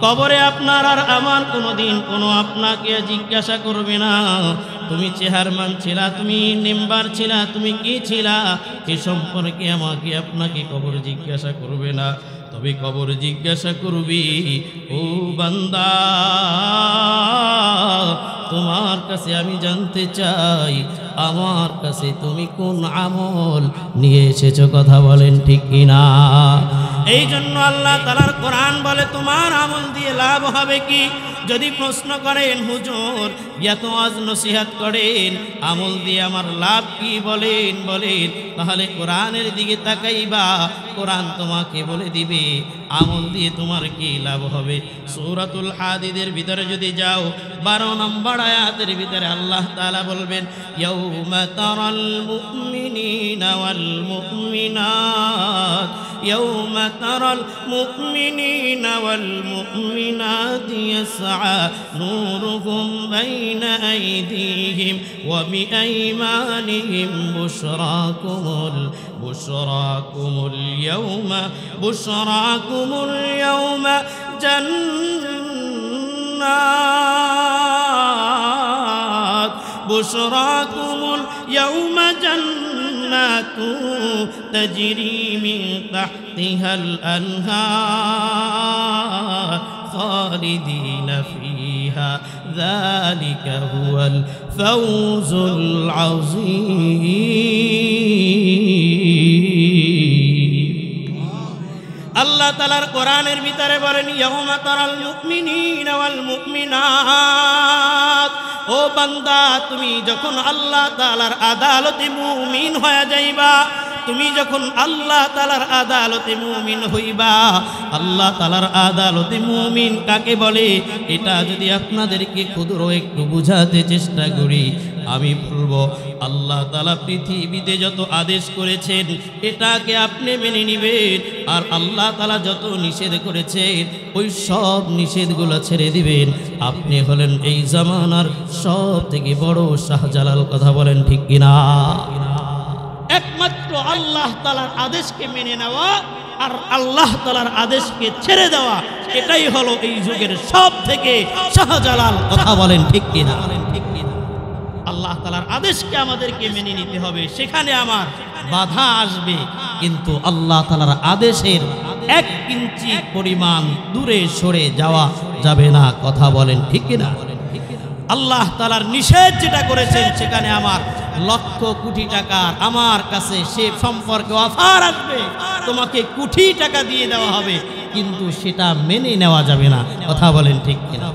Speaker 1: কবরে আপনার আর আমার কোনোদিন কোনো আপনাকে জিজ্ঞাসা করবে না তুমি চেহারমান ছিলা, তুমি মেম্বার ছিলা, তুমি কি ছিলা, এ সম্পর্কে আমাকে আপনাকে কবর জিজ্ঞাসা করবে না। তবে কবর জিজ্ঞাসা করবি, ও বান্দা তোমার কাছে আমি জানতে চাই, আমার কাছে তুমি কোন আমল নিয়ে এসেছো? কথা বলেন ঠিক কিনা? এই জন্য আল্লাহ তাআলার কোরআন বলে তোমার আমল দিয়ে লাভ হবে কি? যদি প্রশ্ন করেন হুজুর এত ওয়াজ নসিহত করেন, আমল দিয়ে আমার লাভ কি বলেন, তাহলে কোরআনের দিকে তাকাইবা, কোরআন তোমাকে বলে দিবে আমল দিয়ে তোমার কি লাভ হবে। সূরাতুল হাদীদের ভিতরে যদি যাও 12 নম্বর আয়াতের ভিতরে আল্লাহ তাআলা বলবেন, ইয়াউমা তারাল মুমিনিনা ওয়াল মুমিনাত, ইয়াউমা তারাল মুমিনিনা ওয়াল মুমিনাত ইয়াসআ নূরুহুম বাইনা আইদিহিম ওয়া বিআইমানিহিম বুশরাকুমুল ইয়াউমা জান্নাত, বুশরাকুমুল ইয়াউমা জান্নাতু তাজরি মিন তাহতিহাল আনহার খালিদিনা ফিহা যালিকা হুয়াল ফাওজুল আযীম। আল্লাহ তাআলার কোরআনের ভিতরে বলেন, ইয়াউমা তারাল মুমিনিনা ওয়াল মুমিনাত, ও বান্দা তুমি যখন আল্লাহ তাআলার আদালতে মুমিন হয়ে যাইবা, তুমি যখন আল্লাহ তাআলার আদালতে মুমিন হইবা, আল্লাহ তাআলার আদালতে মুমিন কাকে বলে এটা যদি আপনাদেরকে ক্ষুদ্র একটু বুঝাতে চেষ্টা করি, আমি বলবো আল্লাহ তাআলা পৃথিবীতে যত আদেশ করেছেন এটাকে আপনি মেনে নেবেন, আর আল্লাহ তাআলা যত নিষেধ করেছেন ওই সব নিষেধগুলো ছেড়ে দিবেন। আপনি হলেন এই জামানার সব থেকে বড় শাহজালাল। কথা বলেন ঠিক কিনা? একমাত্র আল্লাহ তাআলার আদেশকে মেনে নেওয়া আর আল্লাহ তাআলার আদেশকে ছেড়ে দেওয়া, এটাই হলো এই যুগের সব থেকে শাহজালাল। কথা বলেন ঠিক কিনা? আল্লাহ তাআলার আদেশকে আমাদেরকে মেনে নিতে হবে, সেখানে আমার বাধা আসবে, কিন্তু আল্লাহ তাআলার আদেশের 1 ইঞ্চি পরিমাণ দূরে সরে যাওয়া যাবে না। কথা বলেন ঠিক কিনা? আল্লাহ তাআলার নিষেধ যেটা করেছেন সেখানে আমার লক্ষ কোটি টাকার আমার কাছে সে সম্পর্কে অফার আসবে, তোমাকে কোটি টাকা দিয়ে দেওয়া হবে, কিন্তু সেটা মেনে নেওয়া যাবে না। কথা বলেন ঠিক কিনা?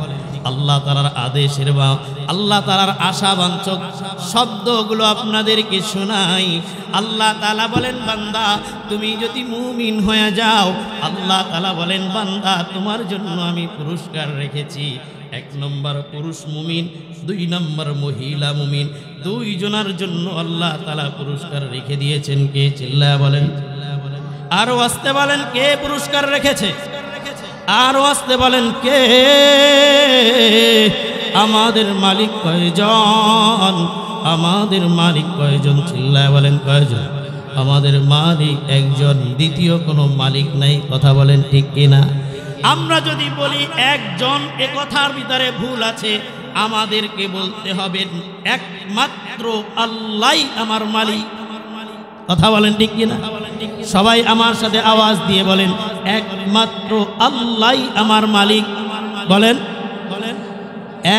Speaker 1: আল্লাহ তাআলার আদেশের বা আল্লাহ তাআলার আশাবাঞ্ছক শব্দগুলো আপনাদেরকে শোনাই। আল্লাহ তাআলা বলেন, বান্দা তুমি যদি মুমিন হয়ে যাও, আল্লাহ তাআলা বলেন, বান্দা তোমার জন্য আমি পুরস্কার রেখেছি। 1 নম্বর পুরুষ মুমিন, 2 নম্বর মহিলা মুমিন, 2 জনের জন্য আল্লাহ তাআলা পুরস্কার রেখে দিয়েছেন। কে? চিল্লায়া বলেন, আরো আসতে বলেন, কে পুরস্কার রেখেছে? আরো আসতে বলেন, কে? আমাদের মালিক কয়জন? আমাদের মালিক কয়জন? চিল্লায়া বলেন, কয়জন? আমাদের মালিক একজন, দ্বিতীয় কোনো মালিক নাই। কথা বলেন ঠিক কিনা? আমরা যদি বলি একজন, এ কথার ভিতরে ভুল আছে। আমাদেরকে বলতে হবে একমাত্র আল্লাহই আমার মালিক। কথা বলেন ঠিক কিনা? সবাই আমার সাথে আওয়াজ দিয়ে বলেন, একমাত্র আল্লাহই আমার মালিক। বলেন,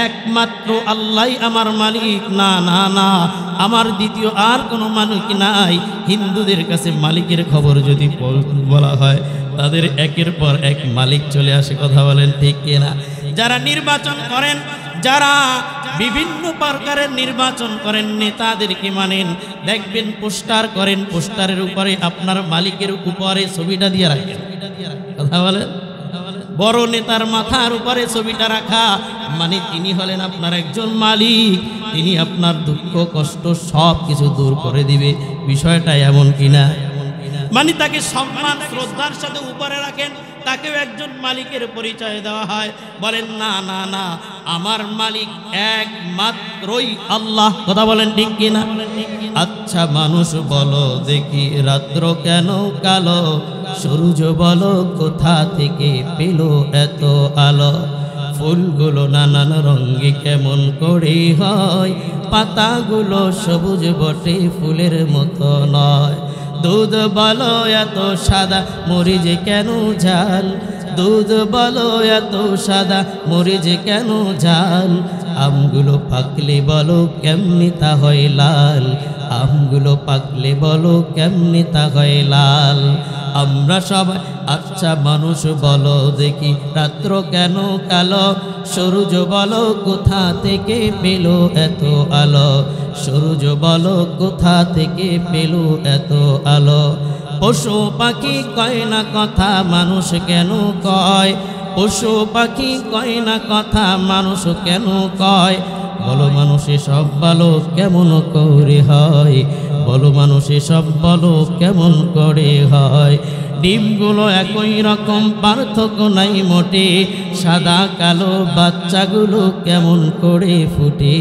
Speaker 1: একমাত্র আল্লাহই আমার মালিক। না না না, আমার দ্বিতীয় আর কোনো মালিক নাই। হিন্দুদের কাছে মালিকের খবর যদি বলা হয়, তাদের একের পর এক মালিক চলে আসে। কথা বলেন ঠিক কিনা? যারা নির্বাচন করেন, যারা বিভিন্ন প্রকারের নির্বাচন করেন, নেতাদেরকে মানেন, দেখবেন পোস্টার করেন, পোস্টারের উপরে আপনার মালিকের উপরে ছবিটা দিয়ে রাখেন। কথা বলেন, বড় নেতার মাথার উপরে ছবিটা রাখা মানে তিনি হলেন আপনার একজন মালিক, তিনি আপনার দুঃখ কষ্ট সব কিছু দূর করে দিবে। বিষয়টা এমন কিনা? মানে তাকে সম্মান শ্রদ্ধার সাথে উপরে রাখেন, তাকেও একজন মালিকের পরিচয় দেওয়া হয়। বলেন না না না, আমার মালিক একমাত্রই আল্লাহ। কথা বলেন ঠিক কিনা? আচ্ছা মানুষ বলো দেখি, রাত্র কেন কালো? সূর্য বলো কোথা থেকে পেল এত আলো? ফুলগুলো নানান রঙে কেমন করে হয়? পাতাগুলো সবুজ বটে, ফুলের মতো নয়। দুধ বলো এত সাদা, মরিচ কেন ঝাল? দুধ বলো এত সাদা, মরিচ কেন ঝাল? আমগুলো পাকলে বলো কেমনি তা হয় লাল? আমগুলো পাকলে বলো কেমনি তা হয় লাল? আমরা সবাই আচ্ছা মানুষ বলো দেখি, রাত্র কেন কালো? সূর্য বলো কোথা থেকে পেল এত আলো? সূর্য বলো কোথা থেকে পেল এত আলো? পশু পাখি কয় না কথা, মানুষ কেন কয়? পশু পাখি কয় না কথা, মানুষ কেন কয়? বলো মানুষে সব বলো কেমন করে হয়? বলো মানুষে সব বলো কেমন করে হয়? ডিমগুলো একই রকম, পার্থক্য নাই মোটে। সাদা কালো বাচ্চাগুলো কেমন করে ফুটে?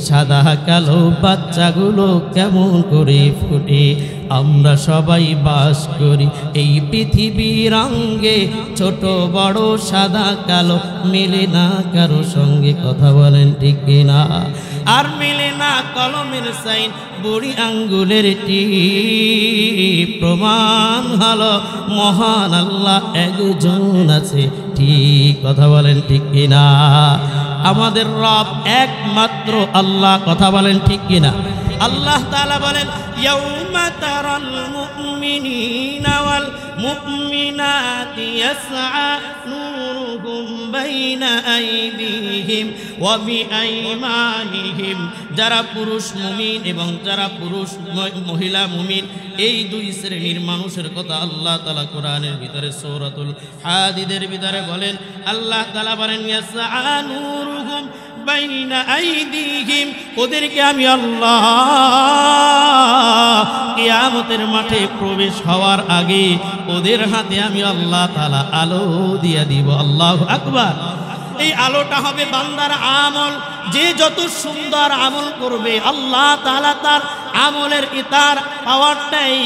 Speaker 1: সাদা কালো বাচ্চাগুলো কেমন করে ফুটে? আমরা সবাই বাস করি এই পৃথিবীর অঙ্গে, ছোট বড় সাদা কালো মেলে না কারো সঙ্গে। কথা বলেন ঠিক কিনা? আর মেলে না কলমের সাইন, বুড়ি আঙ্গুলের টিপ। প্রমাণ হলো মহান আল্লাহ একজন আছে। ঠিক কথা বলেন ঠিক কিনা? আমাদের রব একমাত্র আল্লাহ। কথা বলেন ঠিক কিনা? আল্লাহ তাআলা বলেন, ইয়াউমা তারাল মুমিনিনা ওয়াল মুমিনাতি ইয়াসআ নূরুহুম
Speaker 2: বাইনা আইদিহিম ওয়া বিআইমানিহিম, যারা পুরুষ মুমিন এবং যারা পুরুষ মহিলা মুমিন, এই দুই শ্রেণীর মানুষের কথা আল্লাহ তাআলা কোরআনের ভিতরে সূরাতুল হাদীদের ভিতরে বলেন। আল্লাহ তাআলা বলেন ইয়াসআ নূরুহুম বাইনা আইদিহিম, ওদেরকে আমি আল্লাহ কিয়ামতের মাঠে প্রবেশ হওয়ার আগে ওদের হাতে আমি আল্লাহ তাআলা আলো দিয়ে দিব। আল্লাহু আকবার। এই আলোটা হবে বান্দার আমল, যে যত সুন্দর আমল করবে আল্লাহ তাআলা তার আমলের ইতার পাওয়ারটাই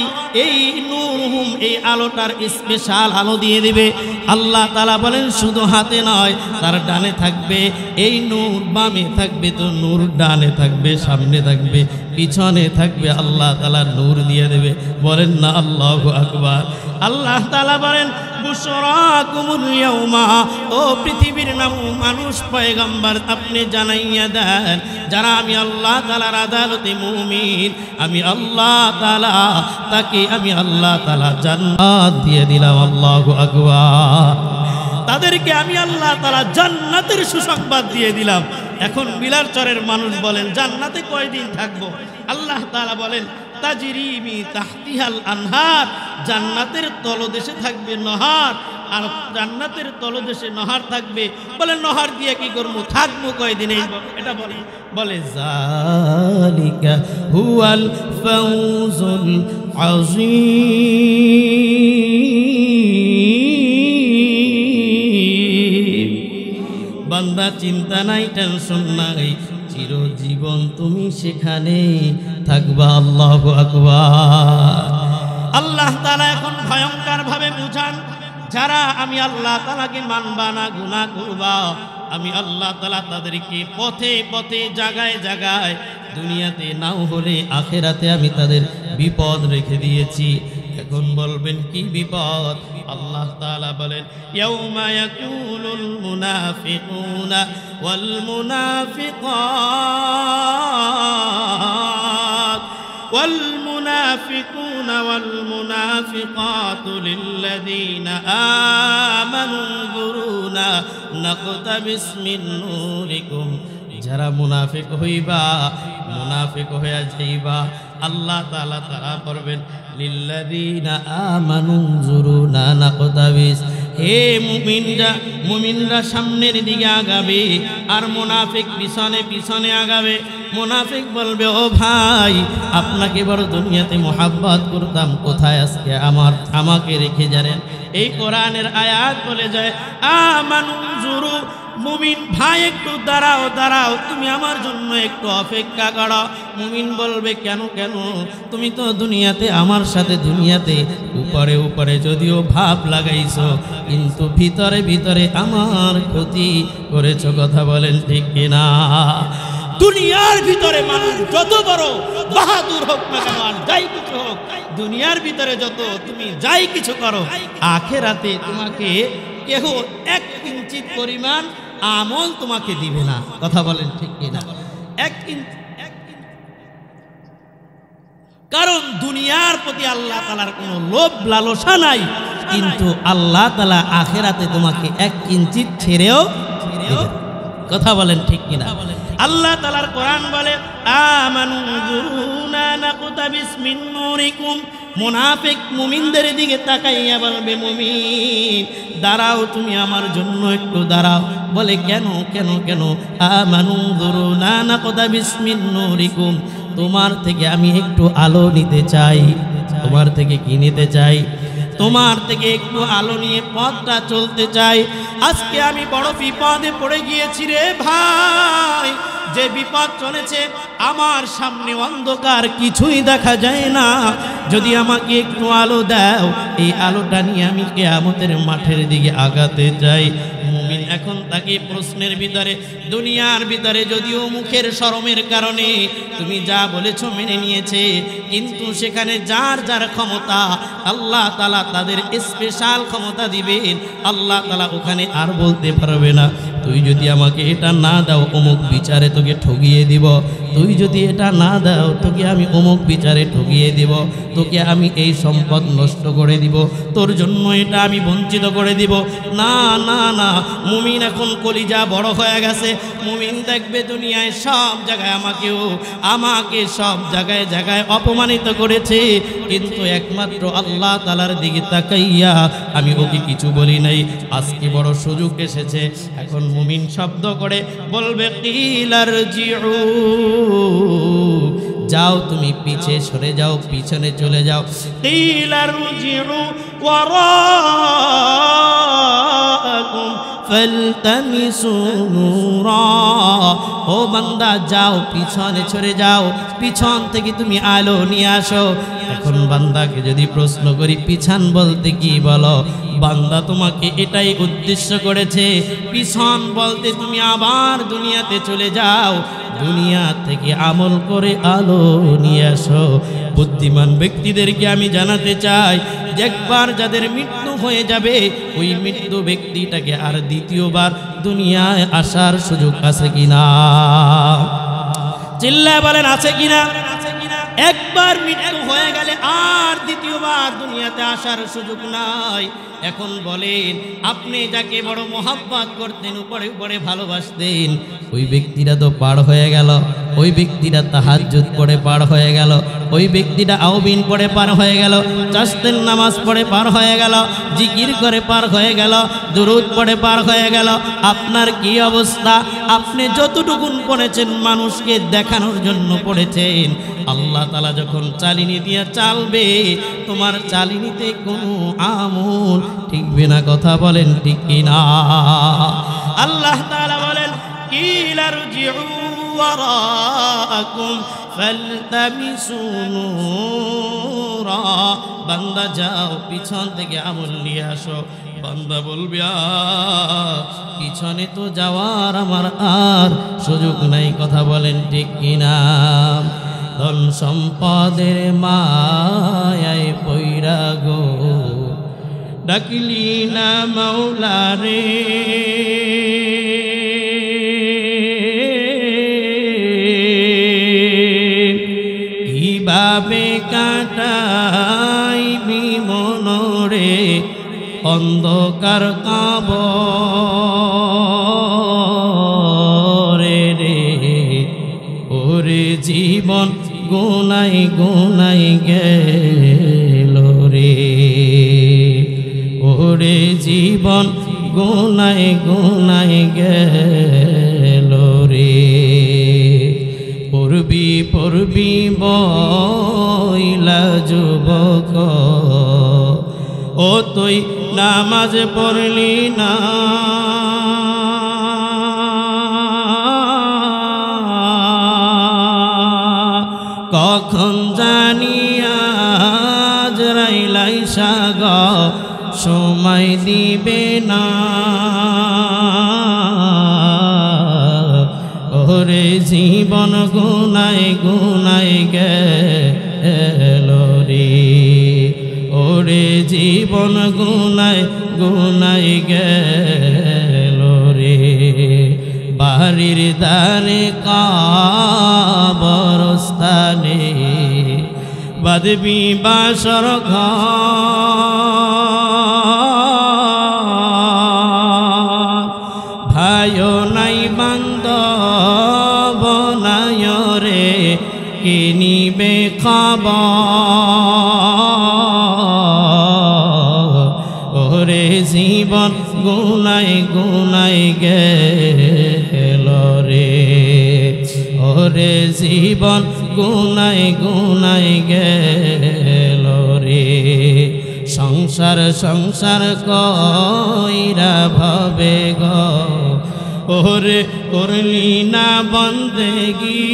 Speaker 2: এই নূরহুম, এই আলোটার স্পেশাল আলো দিয়ে দিবে। আল্লাহ তাআলা বলেন শুধু হাতে নয়, তার ডানে থাকবে এই নূর, বামে থাকবে তো নূর, ডানে থাকবে, সামনে থাকবে, পিছনে থাকবে, আল্লাহ তাআলা নূর দিয়ে দেবে। বলেন না আল্লাহু আকবার। আল্লাহ তাআলা বলেন বুশরাকুমুল ইয়াউমা, ও পৃথিবীর মানুষ পয়গম্বর আপনি জানাইয়া দেন, যারা আমি আল্লাহ তাআলার আদালতে মুমিন, আমি আল্লাহ তাআলা তাকে আমি আল্লাহ তাআলা জান্নাত দিয়ে দিলাম। আল্লাহু আকবার। তাদেরকে আমি আল্লাহ তাআলা জান্নাতের সুসংবাদ দিয়ে দিলাম। এখন বিলারচরের মানুষ বলেন জান্নাতে কয়দিন থাকবো? আল্লাহ তাআলা বলেন তাজরি মি তাহতিহাল আনহার, জান্নাতের তলদেশে থাকবে নহর, আর জান্নাতের তলদেশে নহর থাকবে। বলে নহর দিয়ে কি করবো, থাকবো কয়দিন? এটা বলে যালিকা হুয়াল ফাউজুল আযীম। বান্দা চিন্তা নাই, টেনশন নাই, চিরজীবন তুমি সেখানে থাকবা। আল্লাহু আকবার। আল্লাহ তাআলা এখন ভয়ঙ্কর ভাবে বুঝান, যারা আমি আল্লাহ তাআলাকে মানবা না, গুনাহ করবা, আমি আল্লাহ তাআলা তাদেরকে পথে পথে জায়গায় জায়গায়, দুনিয়াতে নাও হলে আখিরাতে আমি তাদের বিপদ রেখে দিয়েছি। এখন বলবেন কি বিপদ? আল্লাহ তাআলা বলেন ইয়াউমা ইয়াকুলুল মুনাফিকুনা ওয়াল মুনাফিকাত ওয়াল মুনাফিকুনা ওয়াল মুনাফিকাতু লিল্লাযীনা আমানু যুরুনা নাকতাবিস মিন নূরিকুম, যারা মুনাফিক হইবা, মুনাফিক হইয়া যাইবা, আল্লাহ তাআলা তারা করবেন লিল্লাযীনা আমানু যুরুনা নাকতাবিস, হে মুমিনরা, মুমিনরা সামনের দিকে আগাবে আর মুনাফিক পিছনে পিছনে আগাবে। মুনাফিক বলবে ও ভাই, আপনাকে বড় দুনিয়াতে মোহাব্বত করতাম, কোথায় আজকে আমাকে রেখে যাবেন? এই কোরআনের আয়াত বলে যায় আমানু যুরু, মুমিন ভাই একটু দাঁড়াও দাঁড়াও, তুমি আমার জন্য একটু অপেক্ষা করো। মুমিন বলবে কেন কেন? তুমি তো দুনিয়াতে আমার সাথে দুনিয়াতে উপরে উপরে যদিও ভাব লাগাইছো, কিন্তু ভিতরে ভিতরে আমার ক্ষতি করেছো। কথা বলেন ঠিক কিনা? দুনিয়ার ভিতরে মানুষ যত বড় বাহাদুর হোক না কেন, আর যাই কিছু হোক, দুনিয়ার ভিতরে যত তুমি যাই কিছু করো, আখিরাতে তোমাকে কেহ এক কিঞ্চিত পরিমাণ আমল তোমাকে দিবে না। কথা বলেন ঠিক কিনা? কারণ দুনিয়ার প্রতি আল্লাহ তাআলার কোনো লোভ লালসা নাই, কিন্তু আল্লাহ তাআলা আখিরাতে তোমাকে এক কিঞ্চিত ছেড়েও দিবেন। কথা বলেন ঠিক কিনা? আল্লাহ তাআলার কোরআন বলে আমানু যুরুনা নাকতাবিস মিন নূরিকুম, মুনাফিক মুমিনদের দিকে তাকাইয়া বলবে মুমিন দাঁড়াও, তুমি আমার জন্য একটু দাঁড়াও। বলে কেন কেন কেন? আমানু যুরুনা নাকতাবিস মিন নূরিকুম, তোমার থেকে আমি একটু আলো নিতে চাই। তোমার থেকে কি নিতে চাই? তোমার থেকে একটু আলো নিয়ে পথটা চলতে চাই। আজকে আমি বড় বিপদে পড়ে গিয়েছি রে ভাই, যে বিপদ চলেছে, আমার সামনে অন্ধকার, কিছুই দেখা যায় না। যদি আমাকে একটু আলো দাও, এই আলোটা নিয়ে আমি কিয়ামতের মাঠের দিকে আগাতে চাই। মুমিন এখন তাকে প্রশ্নের ভিতরে, দুনিয়ার ভিতরে যদিও মুখের শরমের কারণে তুমি যা বলেছো মেনে নিয়েছে, কিন্তু সেখানে যার যার ক্ষমতা আল্লাহ তাআলা তাদের স্পেশাল ক্ষমতা দিবেন। আল্লাহ তাআলা ওখানে আর বলতে পারবে না তুই যদি আমাকে এটা না দাও অমুক বিচারে তোকে ঠগিয়ে দিব, তুই যদি এটা না দাও তোকে আমি অমুক বিচারে ঠগিয়ে দিব, তোকে আমি এই সম্পদ নষ্ট করে দিব, তোর জন্য এটা আমি বঞ্চিত করে দিব। না না না, মুমিন এখন কলিজা বড় হয়ে গেছে। মুমিন দেখবে দুনিয়ায় সব জায়গায় আমাকে সব জায়গায় জায়গায় অপমানিত করেছে, কিন্তু একমাত্র আল্লাহ তাআলার দিকে তাকাইয়া আমি ওকে কিছু বলি নাই। আজকে বড় সুযোগ এসেছে, এখন মুমিন শব্দ করে বলবে কিলার জিউ, যাও তুমি পিছে সরে যাও, পিছনে চলে যাও। কিলার জিউ ওয়ারাকুম ফালতামিসু নূরা, ও বান্দা যাও পিছনে সরে যাও, পিছন থেকে তুমি আলো নিয়ে আসো। এখন বান্দাকে যদি প্রশ্ন করি পিছন বলতে কি বলো, বান্দা তোমাকে এটাই উদ্দেশ্য করেছে, পিছন বলতে তুমি আবার দুনিয়াতে চলে যাও, দুনিয়া থেকে আমল করে আলো নিয়ে আসো। বুদ্ধিমান ব্যক্তিদেরকে আমি জানাতে চাই, একবার যাদের মৃত্যু হয়ে যাবে ওই মৃত্যু ব্যক্তিটাকে আর দ্বিতীয়বার দুনিয়ায় আসার সুযোগ আছে কিনা? চিল্লায় বলেন আছে কিনা? একবার মৃত্যু হয়ে গেলে আর দ্বিতীয়বার দুনিয়াতে আসার সুযোগ নাই। এখন বলেন, আপনি যাকে বড় মোহাব্বত করতেন, উপরে উপরে ভালোবাসতেন, ওই ব্যক্তিটা তো পার হয়ে গেল, ওই ব্যক্তিটা তাহাজ্জুদ পড়ে পার হয়ে গেল, ওই ব্যক্তিটা আউবিন পড়ে পার হয়ে গেল, চাস্তের নামাজ পড়ে পার হয়ে গেল, জিকির করে পার হয়ে গেল, দুরূদ পড়ে পার হয়ে গেল। আপনার কি অবস্থা? আপনি যতটুকুন পড়েছেন মানুষকে দেখানোর জন্য পড়েছেন, আল্লাহ তাআলা যখন চালিনি দিয়ে চালবে, তোমার চালিনিতে কোনো আমল ঠিকবে না। কথা বলেন ঠিক কিনা? আল্লাহ তাআলা বলেন কিলার জিউ ওয়ারাকুম ফালতামিসু নূরা, বান্দা যাও পিছন থেকে আমল নিয়ে আসো। বান্দা বলবে পিছনে তো যাওয়ার আমার আর সুযোগ নাই। কথা বলেন ঠিক কিনা? ধন সম্পদের মায়ায় পইরা গো ডাকলি না মাওলা রে, কিভাবে কাটাইবি মনরে অন্ধকার কবরে রে, ওরে জীবন গুনাই গুনাই গেল রে, ওরে জীবন গুনাই গুনাই গেল রে। পড়বি পড়বি বইলা যুবক, ও তুই নামাজ পড়লি না, কখন জানি আজরাইল আইসা সময় দিবে না, ওরে জীবন গুনাই গুনাই গেল রে, ওরে জীবন গুনাই গুনাই গেল রে। বাড়ির দানে কবরস্থানে বাঁধবি বাসর ঘর, ভাইও নাই বান্ধব নাই রে, কে নিবে খবর, ওরে জীবন গুনাই গুনাই গেল রে, ওরে জীবন গুনাই গুনাই গেল রে। সংসার সংসার কইরা ভাবে গো, ওরে করলি না বন্দেগি,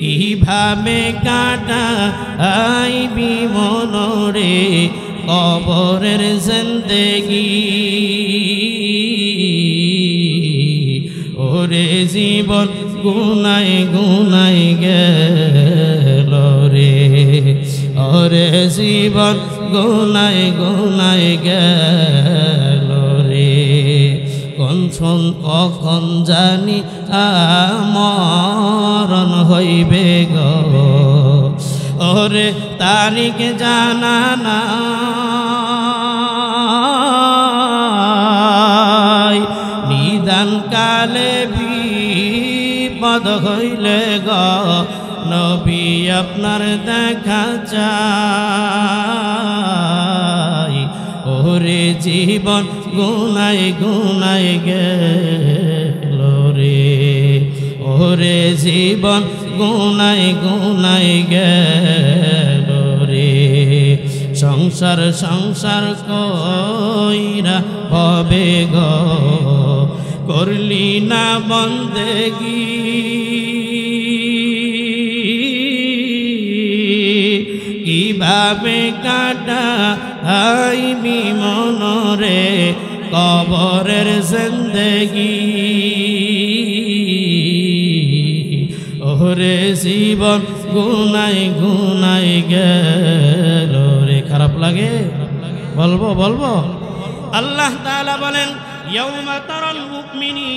Speaker 2: কিভাবে কাটাইবি মনরে কবরের জিন্দেগি, ওরে জীবন গুনাই গুনাই গেল রে, ওরে জীবন গুনায় গুনায় গেল রে কখন জানি মরণ হইবে গো ওরে তারিখ জানা নাই নিদান কালে বিপদ হইলে গো নবী আপনার দেখা চাই ওরে জীবন গুনায় গুনায় গেল রে ওরে জীবন গুনায় গুনায় গেল রে সংসার সংসার কইরা হবে গো করলি না বন্দেগি কিভাবে কাটাইবি মনরে কবরের জিন্দেগি ওরে জীবন গুনায় গুনায় গেল রে খারাপ লাগে বলবো বলবো আল্লাহ তাআলা বলেন ইয়াউমা তারাল মুমিনি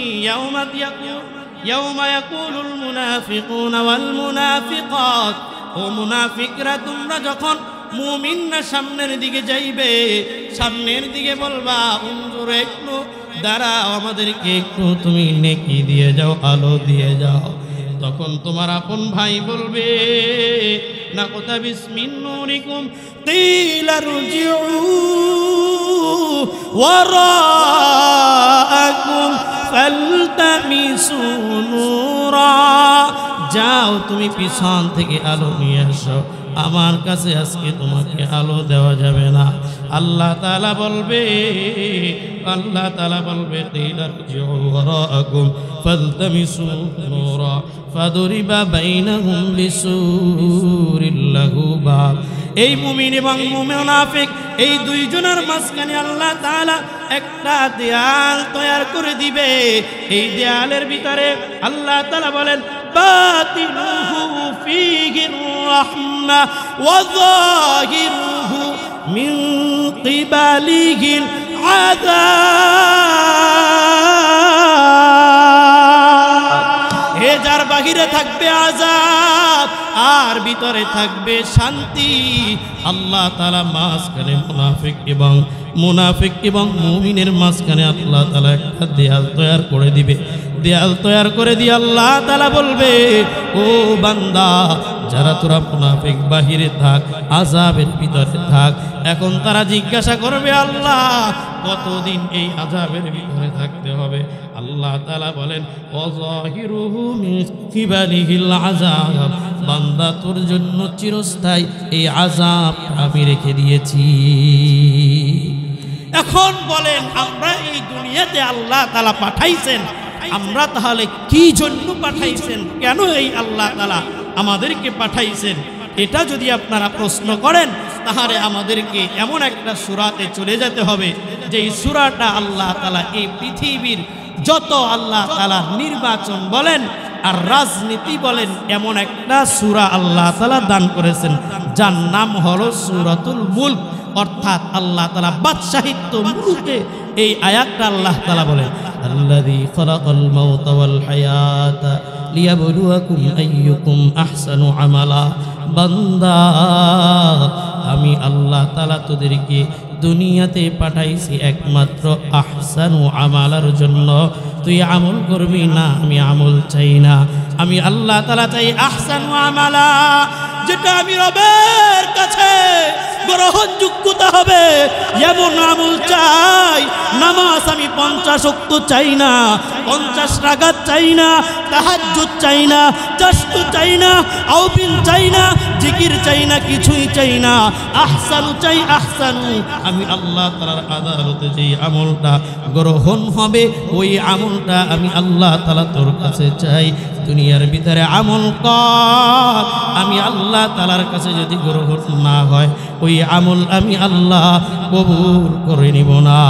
Speaker 2: ইয়াউমা ইয়াকুলুল মুনাফিকুনা ওয়াল মুনাফিকাত ও মুনাফিকরা তোমরা যখন মুমিনরা সামনের দিকে যাইবে সামনের দিকে বলবা উনজুর একটু দাঁড়াও আমাদেরকে একটু তুমি নেকি দিয়ে যাও আলো দিয়ে যাও তখন তোমার আপন ভাই বলবে না কথা বিসমিন নূরিকুম কিলা রুজিউ ওয়ারাআকুম ফালতামিসু নূরা যাও তুমি পিছন থেকে আলো নিয়ে আসো আমার কাছে আজকে তোমাকে আলো দেওয়া যাবে না আল্লাহ তাআলা বলবে কিলা রুজিউ ওয়ারাআকুম ফালতামিসু নূরা ফাদুরিবা বাইনাহুম বিসুরিল লাহু বাব এই মুমিন এবং মুনাফিক এই দুইজনের মাঝখানে আল্লাহ তাআলা একটা দেয়াল তৈরি করে দিবে এই দেয়ালের ভিতরে আল্লাহ তাআলা বলেন বাতিনুহু ফীহির রাহমা ওয়া যাহিরুহু মিন কিবালিহিল আযাব হে যার বাহিরে থাকবে আযাব আর ভিতরে থাকবে শান্তি আল্লাহ তাআলা মাঝখানে মুনাফিক এবং মুমিনের মাঝখানে আল্লাহ তাআলা একটা দেয়াল তৈরি করে দিবে দেয়াল তৈরি করে দিয়ে আল্লাহ তাআলা বলবে ও বান্দা যারা তোরা মুনাফিক বাহিরে থাক আযাবের ভিতরে থাক এখন তারা জিজ্ঞাসা করবে আল্লাহ কতদিন এই আযাবের ভিতরে থাকতে হবে আল্লাহ তাআলা বলেন ওয়াজাহিরুহু মিন কিবালিহিল আযাব বান্দা তোর জন্য চিরস্থায়ী এই আযাব আমি রেখে দিয়েছি এখন বলেন আমরা এই দুনিয়াতে আল্লাহ তাআলা পাঠাইছেন আমরা তাহলে কি জন্য পাঠাইছেন কেন এই আল্লাহ তাআলা আমাদেরকে পাঠাইছেন এটা যদি আপনারা প্রশ্ন করেন তাহলে আমাদেরকে এমন একটা সূরাতে চলে যেতে হবে যে এই সূরাটা আল্লাহ তাআলা এই পৃথিবীর যত আল্লাহ তাআলা নির্বাচন বলেন আর রাজনীতি বলেন এমন একটা সূরা আল্লাহ তাআলা দান করেছেন যার নাম হলো সূরাতুল মুলক অর্থাৎ আল্লাহ তাআলা বাদশাহিত্ব মুলকে এই আয়াতটা আল্লাহ তাআলা বলেন আল্লাযী খালাকাল মাউতা ওয়াল হায়াতা লিয়াবলুয়াকুম আইয়ুকুম আহসানু আমালা বান্দা আমি আল্লাহ তাআলা তোদেরকে দুনিয়াতে পাঠাইছি একমাত্র আহসানু আমালার জন্য তুই আমল করবি না আমি আমল চাই না আমি আল্লাহ তাআলা চাই আহসানু আমালা যেটা আমি রবের কাছে গ্রহণযোগ্যতা হবে এমন আমল চাই নামাজ আমি 50 ওয়াক্ত চাই না 50 রাকাত চাই না তাহাজ্জুদ চাই না চাশতু চাই না আউবিন চাই না জিকির চাই না কিছুই চাই না আহসানু চাই আহসানু আমি আল্লাহ তাআলার আদালতে যেই আমলটা গ্রহণ হবে ওই আমলটা আমি আল্লাহ তাআলা তোর কাছে চাই দুনিয়ার ভিতরে আমল কর আমি আল্লাহ তাআলার কাছে যদি গ্রহণ না হয় ওই আমল আমি আল্লাহ কবুল করে নিব না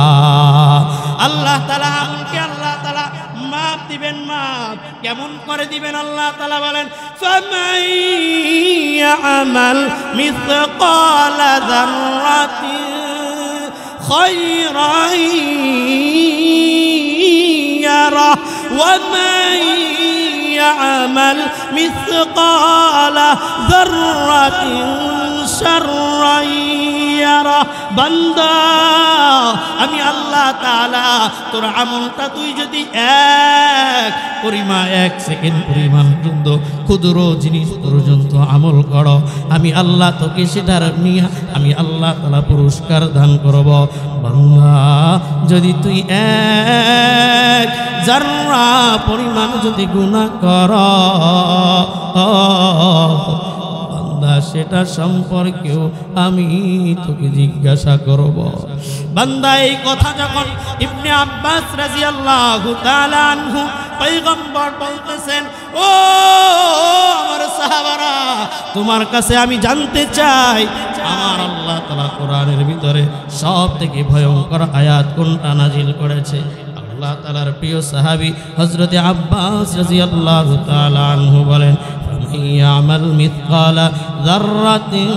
Speaker 2: আল্লাহ তাআলা আমলকে আল্লাহ তাআলা মাফ দিবেন মাফ
Speaker 1: কেমন করে দিবেন আল্লাহ তাআলা বলেন ফামান ইয়ামাল মিসকালা যাররাতিন খায়রান ইয়ারা ওয়া মান ইয়ামাল মিসকালা যাররাতিন শাররান ইয়ারা বান্দা আমি আল্লাহ তাআলা তোর আমলটা তুই যদি এক সেকেন্ড পরিমাণ পর্যন্ত ক্ষুদ্র জিনিস পর্যন্ত আমল করো আমি আল্লাহ তোকে সেটার নিয়ে আমি আল্লাহ তাআলা পুরস্কার দান করব বান্দা যদি তুই এক যারা পরিমাণ যদি গুনাহ করো সেটা সম্পর্কেও আমি তোকে জিজ্ঞাসা করব বান্দা এই কথা যখন ইবনে আব্বাস রাদিয়াল্লাহু তাআলা আনহু পয়গম্বর বলতেছেন ও আমার সাহাবারা তোমার কাছে আমি জানতে চাই আমার আল্লাহ তাআলা কোরআনের ভিতরে সবথেকে ভয়ঙ্কর আয়াত কোনটা নাজিল করেছে আল্লাহ তাআলার প্রিয় সাহাবী হযরত আব্বাস রাদিয়াল্লাহু তাআলা আনহু বলেন ইয়ামাল মিসকালা যাররাতিন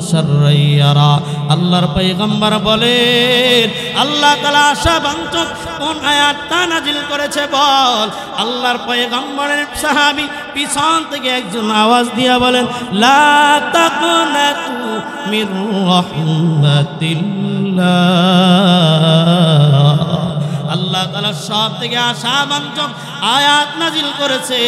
Speaker 1: শাররান ইয়ারা আল্লাহর পয়গম্বর বলেন আল্লাহ তাআলা আশাবাঞ্ছক কোন আয়াতটা নাজিল করেছে বল আল্লাহর পয়গম্বরের সাহাবী পিছন থেকে একজন আওয়াজ দিয়া বলেন লা তাকনাতু মির রাহমাতিল্লাহ আল্লাহ তাআলা সব থেকে আশাবাঞ্ছক আয়াত নাজিল করেছে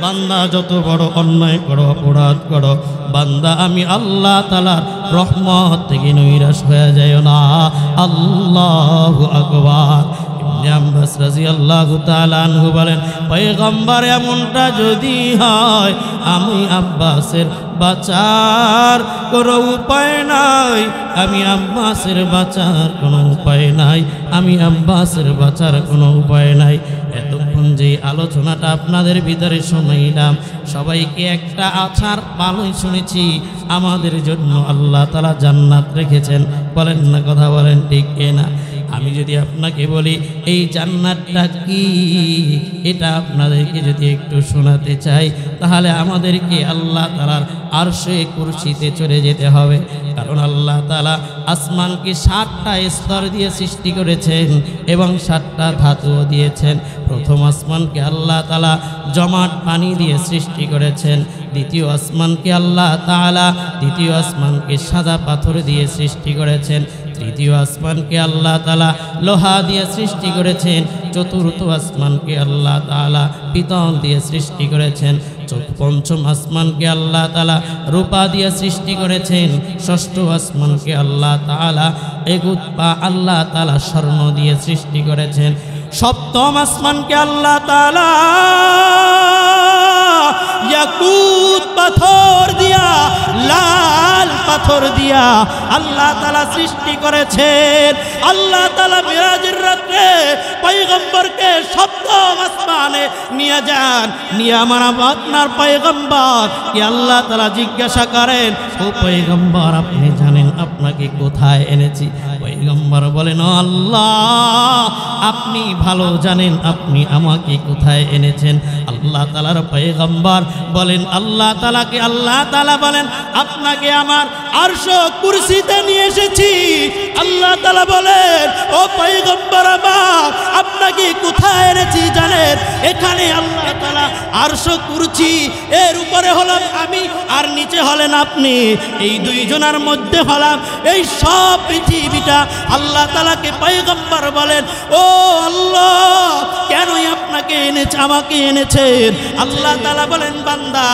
Speaker 1: বান্দা যত বড় অন্যায় করো অপরাধ করো বান্দা আমি আল্লাহ তাআলার রহমত থেকে নৈরাশ হয়ে যায় না আল্লাহু আকবার ইবনে আব্বাস রাদিয়াল্লাহু তাআলা আনহু বলেন পয়গম্বর এমনটা যদি হয় আমি আব্বাসের বাঁচার কোনো উপায় নাই আমি আব্বাসের বাঁচার কোনো উপায় নাই আমি আব্বাসের বাঁচার কোনো উপায় নাই এতক্ষণ যে আলোচনাটা আপনাদের ভিতরে শুনাইলাম সবাইকে একটা আছাড় ভালোই শুনেছি আমাদের জন্য আল্লাহ তাআলা জান্নাত রেখেছেন বলেন না কথা বলেন ঠিক না আমি যদি আপনাকে বলি এই জান্নাতটা কি এটা আপনাদেরকে যদি একটু শোনাতে চাই তাহলে আমাদেরকে আল্লাহ তাআলার আরশে কুরসিতে চলে যেতে হবে কারণ আল্লাহ তাআলা আসমানকে 7টা স্তর দিয়ে সৃষ্টি করেছেন এবং 7টা ধাতু দিয়েছেন প্রথম আসমানকে আল্লাহ তাআলা জমাট পানি দিয়ে সৃষ্টি করেছেন দ্বিতীয় আসমানকে আল্লাহ তাআলা দ্বিতীয় আসমানকে সাদা পাথর দিয়ে সৃষ্টি করেছেন তৃতীয় আসমানকে আল্লাহ তাআলা লোহা দিয়ে সৃষ্টি করেছেন চতুর্থ আসমানকে আল্লাহ তাআলা পিতল দিয়ে সৃষ্টি করেছেন পঞ্চম আসমানকে আল্লাহ তাআলা রূপা দিয়ে সৃষ্টি করেছেন ষষ্ঠ আসমানকে আল্লাহ তাআলা আল্লাহ তাআলা স্বর্ণ দিয়ে সৃষ্টি করেছেন সপ্তম আসমানকে আল্লাহ তাআলা ইয়াকুত পাথর দিয়া লাল পাথর দিয়া আল্লাহ তাআলা সৃষ্টি করেছেন আল্লাহ তাআলা মিরাজের রাতে পয়গম্বরকে সপ্তম আসমানে নিয়ে যান নিয়ে আমার আপনার পয়গম্বর কি আল্লাহ তাআলা জিজ্ঞাসা করেন ও পয়গম্বর আপনি জানেন আপনাকে কোথায় এনেছি পয়গম্বর বলেন ও আল্লাহ আপনি ভালো জানেন আপনি আমাকে কোথায় এনেছেন আল্লাহ তাআলার পয়গম্বর বলেন আল্লাহ তাআলাকে আল্লাহ তাআলা বলেন আপনাকে আমার আরশ কুরসিতে নিয়ে এসেছি আল্লাহ তাআলা বলেন ও পয়গম্বর আমার আপনাকে কোথায় এনেছি জানেন এখানে আল্লাহ তাআলা আরশ কুরসি এর উপরে হলাম আমি আর নিচে হলেন আপনি এই দুইজনের মধ্যে হলাম এই সব পৃথিবীটা আল্লাহ তাআলাকে পয়গম্বর বলেন ও আল্লাহ কেন আপনাকে এনেছে আমাকে এনেছেন আল্লাহ তাআলা বলেন বান্দা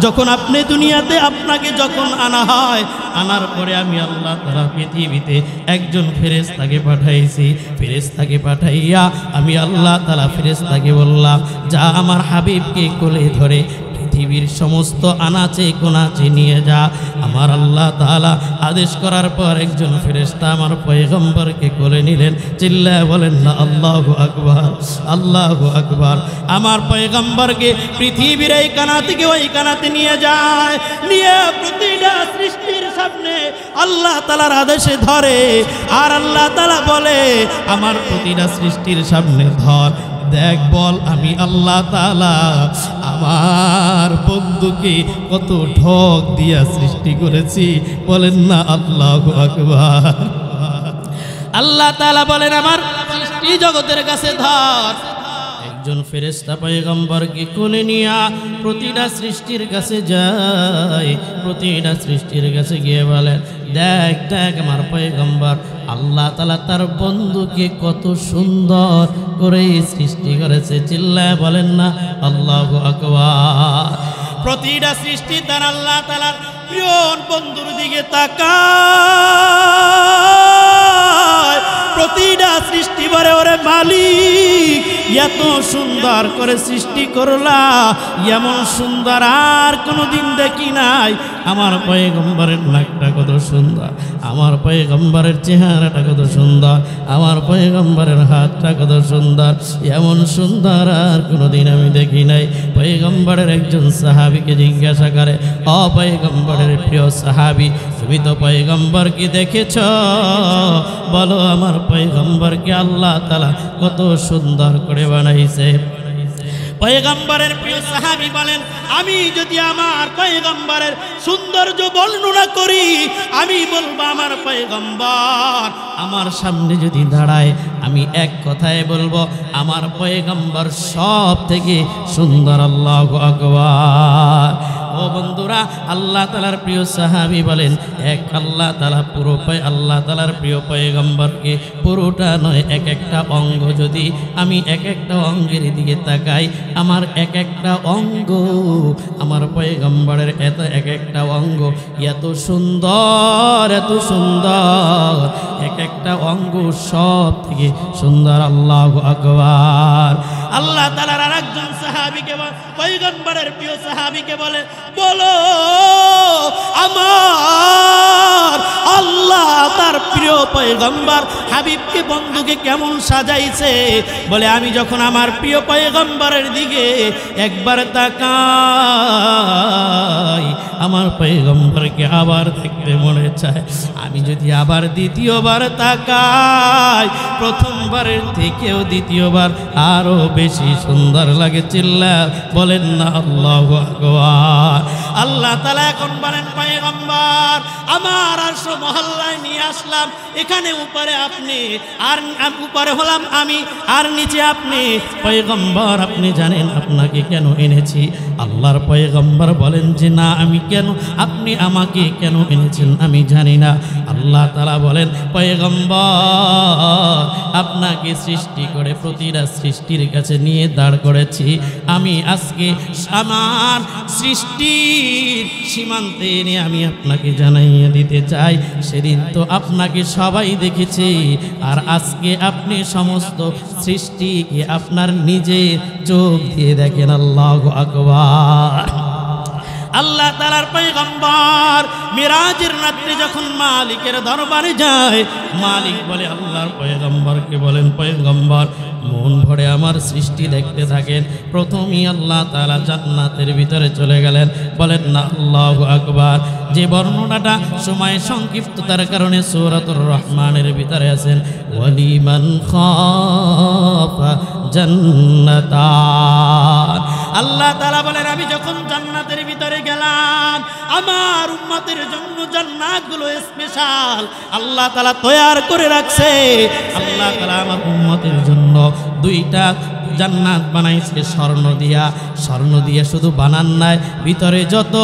Speaker 1: যখন আপনি দুনিয়াতে আপনাকে যখন আনা হয় আনার পরে আমি আল্লাহ তাআলা পৃথিবীতে একজন ফেরেশতাকে পাঠাইছি ফেরেশতাকে পাঠাইয়া আমি আল্লাহ তাআলা ফেরেশতাকে বললাম যা আমার হাবিবকে কোলে ধরে পৃথিবীর সমস্ত আনাচে কোনাচে নিয়ে যা আমার আল্লাহ তাআলা আদেশ করার পর একজন ফেরেশতা আমার পয়গম্বরকে কোলে নিলেন চিল্লায় বলেন না আল্লাহু আকবার আল্লাহু আকবার আমার পয়গম্বরকে পৃথিবীর এই কানা থেকে ওই কানাতে নিয়ে যায় নিয়ে প্রতিটা সৃষ্টির সামনে আল্লাহ তাআলার আদেশে ধরে আর আল্লাহ তাআলা বলে আমার প্রতিটা সৃষ্টির সামনে ধর দেখ বল আমি আল্লাহ তাআলা আমার বন্ধুকে কত ঢক দিয়া সৃষ্টি করেছি, বলেন না আল্লাহু আকবার। আল্লাহ তাআলা বলেন আমার সৃষ্টি জগতের কাছে ধর। একজন ফেরেশতা পয়গম্বরকে কোলে নিয়া প্রতিটা সৃষ্টির কাছে যায়, প্রতিটা সৃষ্টির কাছে গিয়ে বলেন দেখ দেখ আমার পয়গম্বর আল্লাহ তাআলা তার বন্ধুকে কত সুন্দর করে সৃষ্টি করেছে। চিল্লায় বলেন না আল্লাহু আকবার। প্রতিটা সৃষ্টি তার আল্লাহ তাআলার প্রিয় বন্ধুর দিকে তাকায়। প্রতিটা সৃষ্টি বলে ওরে মালিক এত সুন্দর করে সৃষ্টি করলা, এমন সুন্দর আর কোনোদিন দেখি নাই। আমার পয়গম্বরের নাকটা কত সুন্দর, আমার পয়গম্বরের চেহারাটা কত সুন্দর, আমার পয়গম্বরের হাতটা কত সুন্দর, এমন সুন্দর আর কোনোদিন আমি দেখি নাই। পয়গম্বরের একজন সাহাবীকে জিজ্ঞাসা করে, ও পয়গম্বরের প্রিয় সাহাবী তুমি তো পয়গম্বরকে দেখেছ, বলো আমার পয়গম্বরকে আল্লাহ তাআলা কত সুন্দর করে বানাইছে। পয়গম্বরের প্রিয় সাহাবী বলেন আমি যদি আমার পয়গম্বরের সৌন্দর্য বর্ণনা করি, আমি বলবো আমার পয়গম্বর আমার সামনে যদি দাঁড়ায় আমি এক কথায় বলবো আমার পয়গম্বর সব থেকে সুন্দর। আল্লাহু আকবার। ও বন্ধুরা, আল্লাহ তাআলার প্রিয় সাহাবী বলেন এক আল্লাহ তাআলা পুরো আল্লাহ তাআলার প্রিয় পয়গম্বরকে পুরোটা নয় এক একটা অঙ্গ যদি আমি এক একটা অঙ্গের দিকে তাকাই, আমার এক একটা অঙ্গ আমার পয়গম্বরের এত এক একটা অঙ্গ এত সুন্দর, এত সুন্দর, এক একটা অঙ্গ সব থেকে সুন্দর। আল্লাহু আকবার। আল্লাহ তাআলার আরেকজন সাহাবীকে পয়গম্বরের প্রিয় সাহাবীকে বলে বলো আমার আল্লাহ তার প্রিয় পয়গম্বর হাবিবকে বন্ধুকে কেমন সাজাইছে। বলে আমি যখন আমার প্রিয় পয়গম্বরের দিকে একবার তাকাই আমার পয়গম্বরকে আবার দেখতে মনে চায়। আমি যদি আবার দ্বিতীয়বার তাকাই প্রথমবারের থেকেও দ্বিতীয়বার আরো বেশি সুন্দর লাগে। চিল্লা বলেন না আল্লাহু আকবার। আল্লাহ তাআলা এখন বলেন পয়গম্বর আমার আরশ মহল্লায় নিয়ে আসলাম, এখানে উপরে আপনি আর উপরে হলাম আমি আর নিচে আপনি। পয়গম্বর আপনি জানেন আপনাকে কেন এনেছি? আল্লাহর পয়গম্বর বলেন যে না আমি কেন, আপনি আমাকে কেন এনেছেন আমি জানি না। আল্লাহ তাআলা বলেন পয়গম্বর আপনাকে সৃষ্টি করে প্রতিটা সৃষ্টির কাছে নিয়ে দাঁড় করেছি। আমি আজকে আমার সৃষ্টির সীমান্তে এনে আমি আপনাকে জানাইয়ে দিতে চাই, সেদিন তো আপনাকে সবাই দেখেছে, আর আজকে আপনি সমস্ত সৃষ্টিকে আপনার নিজের চোখ দিয়ে দেখেন। আল্লাহু আকবার। আল্লাহ তাআলার পয়গম্বর মিরাজের রাত্রে যখন মালিকের দরবারে যায়, মালিক বলে আল্লাহর পয়গম্বরকে বলেন পয়গম্বর মন ভরে আমার সৃষ্টি দেখতে থাকেন। প্রথমেই আল্লাহ তাআলা জান্নাতের ভিতরে চলে গেলেন। বলেন না আল্লাহু আকবার। যে বর্ণনাটা সময় সংক্ষিপ্ততার কারণে সূরাতুর রহমানের ভিতরে আছেন ওয়ালিমান খাফা জান্নাতান। আল্লাহ তাআলা বলেন আমি যখন জান্নাতের ভিতরে গেলাম আমার উম্মতের জন্য জান্নাতগুলো স্পেশাল আল্লাহ তাআলা তৈয়ার করে রাখছে। আল্লাহ তাআলা আমার উম্মতের জন্য দুইটা জান্নাত বানাইছে স্বর্ণ দিয়া। স্বর্ণ দিয়ে শুধু বানান নাই, ভিতরে যত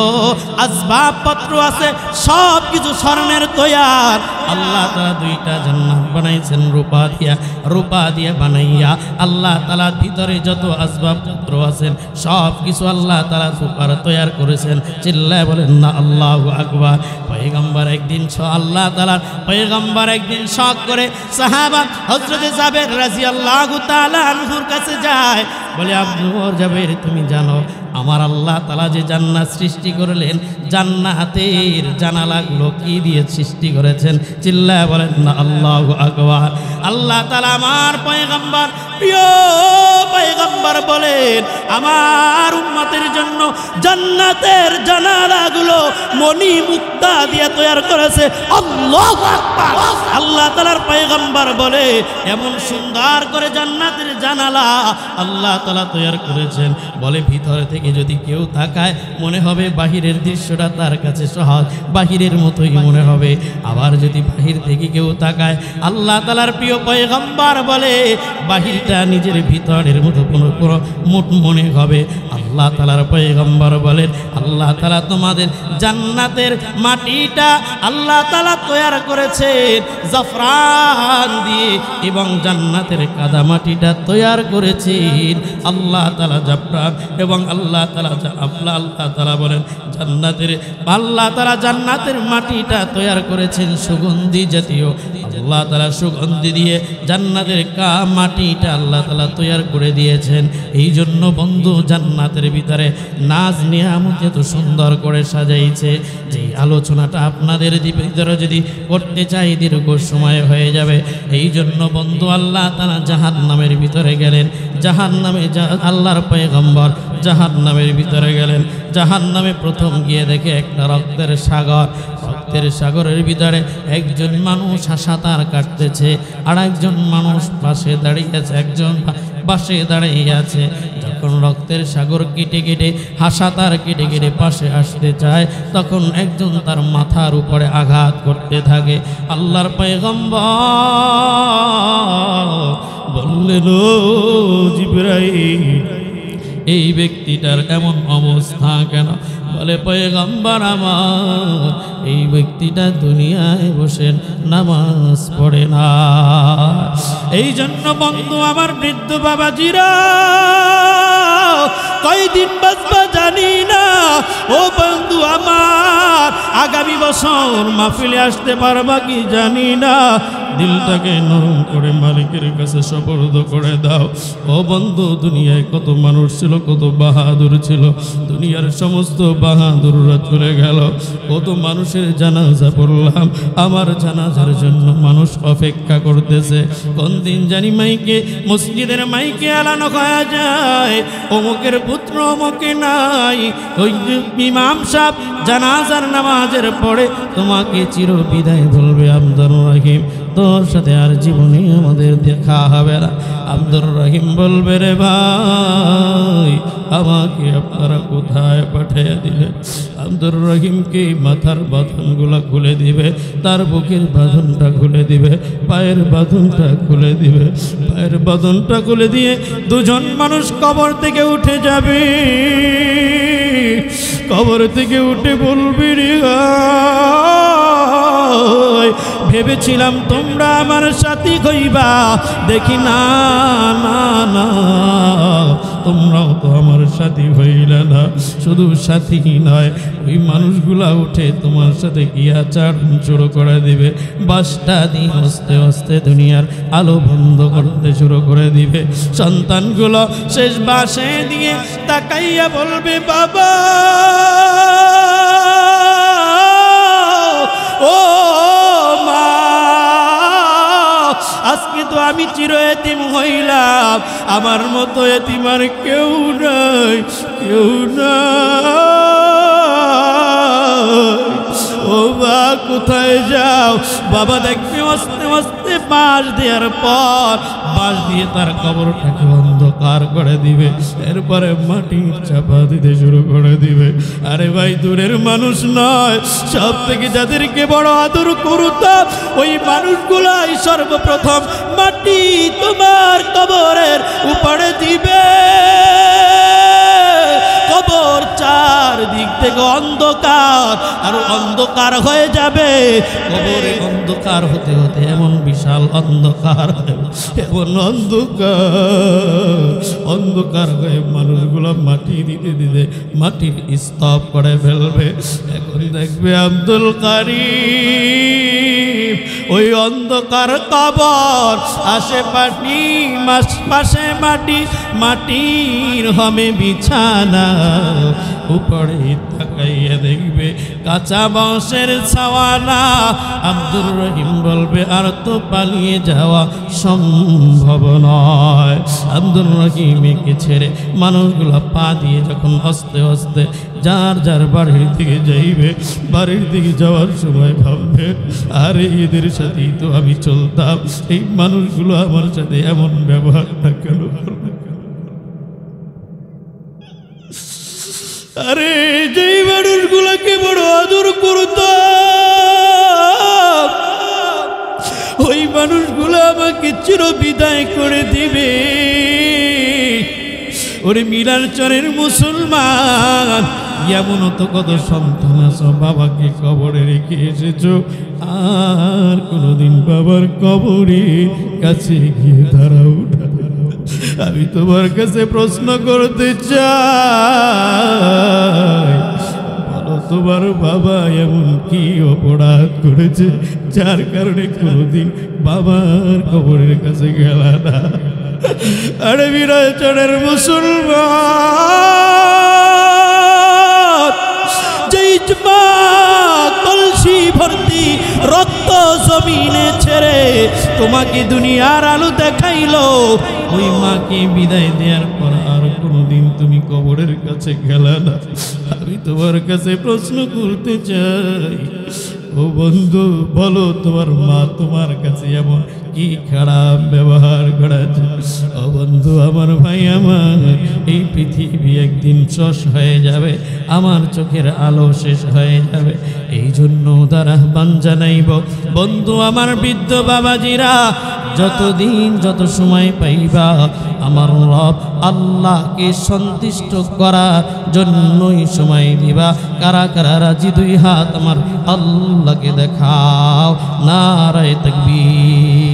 Speaker 1: আসবাবপত্র আছে সব কিছু স্বর্ণের তৈয়ার। আল্লাহ তাআলা দুইটা জান্নাত বানাইছেন রূপা দিয়া। রূপা দিয়ে বানাইয়া আল্লাহ তাআলা ভিতরে যত আসবাবপত্র আছেন সব কিছু আল্লাহ তাআলা রূপার তৈয়ার করেছেন। চিল্লায় বলেন না আল্লাহু আকবার। পয়গম্বর একদিন আল্লাহ তাআলার পয়গম্বর একদিন শখ করে সাহাবা হযরত জাবের রাদিয়াল্লাহু তাআলা আনহুর কাছে যায়। বলে আব্দুর জাবের তুমি জানো আমার আল্লাহ তাআলা যে জান্নাত সৃষ্টি করলেন জান্নাতের জানালাগুলো কি দিয়ে সৃষ্টি করেছেন? চিল্লায় বলেন না আল্লাহু আকবার। আল্লাহ তাআলা আমার পয়গম্বর প্রিয় পয়গম্বর বলেন আমার উম্মতের জন্য জান্নাতের জানালাগুলো মণি মুক্তা দিয়ে তৈরি করেছে আল্লাহু আকবার। আল্লাহ তাআলার পয়গম্বর বলে এমন সুন্দর করে জান্নাতের জানালা আল্লাহ তাআলা তৈরি করেছেন, বলে ভিতরে থেকে যদি কেউ তাকায় মনে হবে বাহিরের দৃশ্যটা তার কাছে সহজ, বাহিরের মতোই মনে হবে। আবার যদি বাহির থেকে কেউ তাকায় আল্লাহ তাআলার প্রিয় পয়গম্বর বলে বাহিরটা নিজের ভিতরের মতো কোনো মনে হবে। আল্লাহ তাআলার পয়গম্বর বলেন আল্লাহ তাআলা তোমাদের জান্নাতের মাটিটা আল্লাহ তাআলা তৈরি করেছেন জাফরান দিয়ে এবং জান্নাতের কাদা মাটিটা তৈরি করেছেন আল্লাহ তাআলা জাফরান এবং আল্লাহ তাআলা বলেন আল্লাহ তাআলা জান্নাতের মাটিটা তৈরি করেছেন সুগন্ধি জাতীয়। আল্লাহ তাআলা সুগন্ধি দিয়ে জান্নাতের মাটিটা আল্লাহ তাআলা তৈরি করে দিয়েছেন। এই জন্য বন্ধু জান্নাতের ভিতরে নাজ নিয়ামত এত সুন্দর করে সাজাইছে যে আলোচনাটা আপনাদের ভিতরে যদি করতে চাই দীর্ঘ সময় হয়ে যাবে। এই জন্য বন্ধু আল্লাহ তাআলা জাহান্নামের ভিতরে গেলেন, জাহান্নামে আল্লাহর পয়গম্বর জাহান্নামের ভিতরে গেলেন। জাহান্নামে প্রথম গিয়ে দেখে একটা রক্তের সাগর, রক্তের সাগরের ভিতরে একজন মানুষ সাঁতার কাটতেছে আর একজন মানুষ পাশে দাঁড়িয়ে আছে, একজন পাশে দাঁড়িয়ে আছে। যখন রক্তের সাগর কেটে কেটে সাঁতার কেটে কেটে পাশে আসতে চায় তখন একজন তার মাথার উপরে আঘাত করতে থাকে। আল্লাহর পয়গম্বর বললেন ও জিবরাইল এই ব্যক্তিটার এমন অবস্থা কেন? বলে পয়গম্বর আমার এই ব্যক্তিটা দুনিয়ায় বসে নামাজ পড়ে না। এই জন্য বন্ধু আমার বৃদ্ধ বাবাজিরা কয়দিন বাঁচবা জানি না। ও বন্ধু আমার আগামী বছর মাহফিলে আসতে পারবা কি জানি না। দিলটাকে নরম করে মালিকের কাছে সুপর্দ করে দাও। ও বন্ধু দুনিয়ায় কত মানুষ ছিল, কত বাহাদুর ছিল, দুনিয়ার সমস্ত বাহাদুররা চলে গেল। কত মানুষের জানাজা পড়লাম, আমার জানাজার জন্য মানুষ অপেক্ষা করতেছে। কোন দিন জানি মাইকে মসজিদের মাইকে এলানো হয়ে যায় অমুকের পুত্র অমুকে নাই। ওই ইমাম সাহেব জানাজার নামাজের পরে তোমাকে চির বিদায় বলবে আব্দুর রহিম তোর সাথে আর জীবনে আমাদের দেখা হবে না। আব্দুর রহিম বলবে রে ভাই আমাকে আপনারা কোথায় পাঠিয়ে দিলেন? আব্দুর রহিমকে মাথার বাঁধনগুলা খুলে দিবে, তার বুকের বাঁধনটা খুলে দিবে, পায়ের বাঁধনটা খুলে দিবে। পায়ের বাঁধনটা খুলে দিয়ে দুজন মানুষ কবর থেকে উঠে যাবে। কবর থেকে উঠে বলবি রে ভেবেছিলাম তোমরা আমার সাথী হইবা, দেখি না না না তোমরাও তো আমার সাথী হইলে না। শুধু সাথী নয় ওই মানুষগুলা উঠে তোমার সাথে কি আচরণ শুরু করে দিবে। বাসটা দিয়ে হস্তে হস্তে দুনিয়ার আলো বন্ধ করতে শুরু করে দিবে। সন্তানগুলো শেষ বাসে দিয়ে তাকাইয়া বলবে বাবা ও মা আজকে তো আমি চির এতিম হইলাম, আমার মতো এতিম আর কেউ নাই, কেউ নাই। ও বা কোথায় যাও? বাবা দেখবে আস্তে আস্তে বাঁশ দেওয়ার পর বাঁশ দিয়ে তার কবরটাকে অন্ধকার করে দিবে, এরপরে মাটি চাপা দিতে শুরু করে দিবে। আরে ভাই দূরের মানুষ নয়, সব থেকে যাদেরকে বড় আদর করতাম ওই মানুষগুলাই সর্বপ্রথম মাটি তোমার কবরের উপরে দিবে। কবর চারদিক থেকে অন্ধকার আর অন্ধকার হয়ে যাবে। কবরে অন্ধকার হতে হতে এমন বিশাল অন্ধকার, এমন অন্ধকার হয়ে মানুষগুলো মাটি দিতে দিতে মাটির স্তব করে ফেলবে। এখন দেখবে আব্দুল কারিম ওই অন্ধকার কবর আশেপাশে পাশে মাটি, মাটির হবে বিছানা। উপরে তাকাইয়া দেখবে
Speaker 2: কাঁচা বাঁশের ছাওয়ানা। আব্দুর রহিম বলবে আর তো পালিয়ে যাওয়া সম্ভব নয়। আব্দুর রহিমকে ছেড়ে মানুষগুলো পা দিয়ে যখন আস্তে আস্তে যার যার বাড়ির দিকে যাইবে, বাড়ির দিকে যাওয়ার সময় ভাববে আরে এদের সাথেই তো আমি চলতাম, এই মানুষগুলো আমার সাথে এমন ব্যবহারটা কেন করবে? আরে যেই মানুষগুলোকে বড় আদর করতাম ওই মানুষগুলো আমাকে চির বিদায় করে দিবে। ওরে মিলারচরের মুসলমান, এমনও তো কত সন্তান আছো বাবাকে কবরে রেখে এসেছো, আর কোনোদিন বাবার কবরে কাছে গিয়ে দাঁড়াও না। আমি তোমার কাছে প্রশ্ন করতে চাই, বলো তোমার বাবা এমন কি অপরাধ করেছে যার কারণে কোনোদিন বাবার কবরের কাছে গেল না? আরে বিরাজনের মুসলমান, যেই মা কলসি ভর্তি রক্ত জমিনে ছেড়ে তোমাকে দুনিয়ার আলো দেখাইলো, ওই মাকে বিদায় দেওয়ার পর আর কোনোদিন তুমি কবরের কাছে গেলে না। আমি তোমার কাছে প্রশ্ন করতে চাই, ও বন্ধু বলো তোমার মা তোমার কাছে এমন কি খারাপ ব্যবহার করেছে? ও বন্ধু আমার ভাই আমার, এই পৃথিবী একদিন শেষ হয়ে যাবে, আমার চোখের আলো শেষ হয়ে যাবে। এই জন্য তার আহ্বান জানাইব, বন্ধু আমার বৃদ্ধ বাবাজিরা যতদিন যত সময় পাইবা আমার রব আল্লাহকে সন্তুষ্ট করার জন্যই সময় দিবা। কারা কারা রাজি? দুই হাত আমার আল্লাহকে দেখাও। নারায়ে তাকবীর।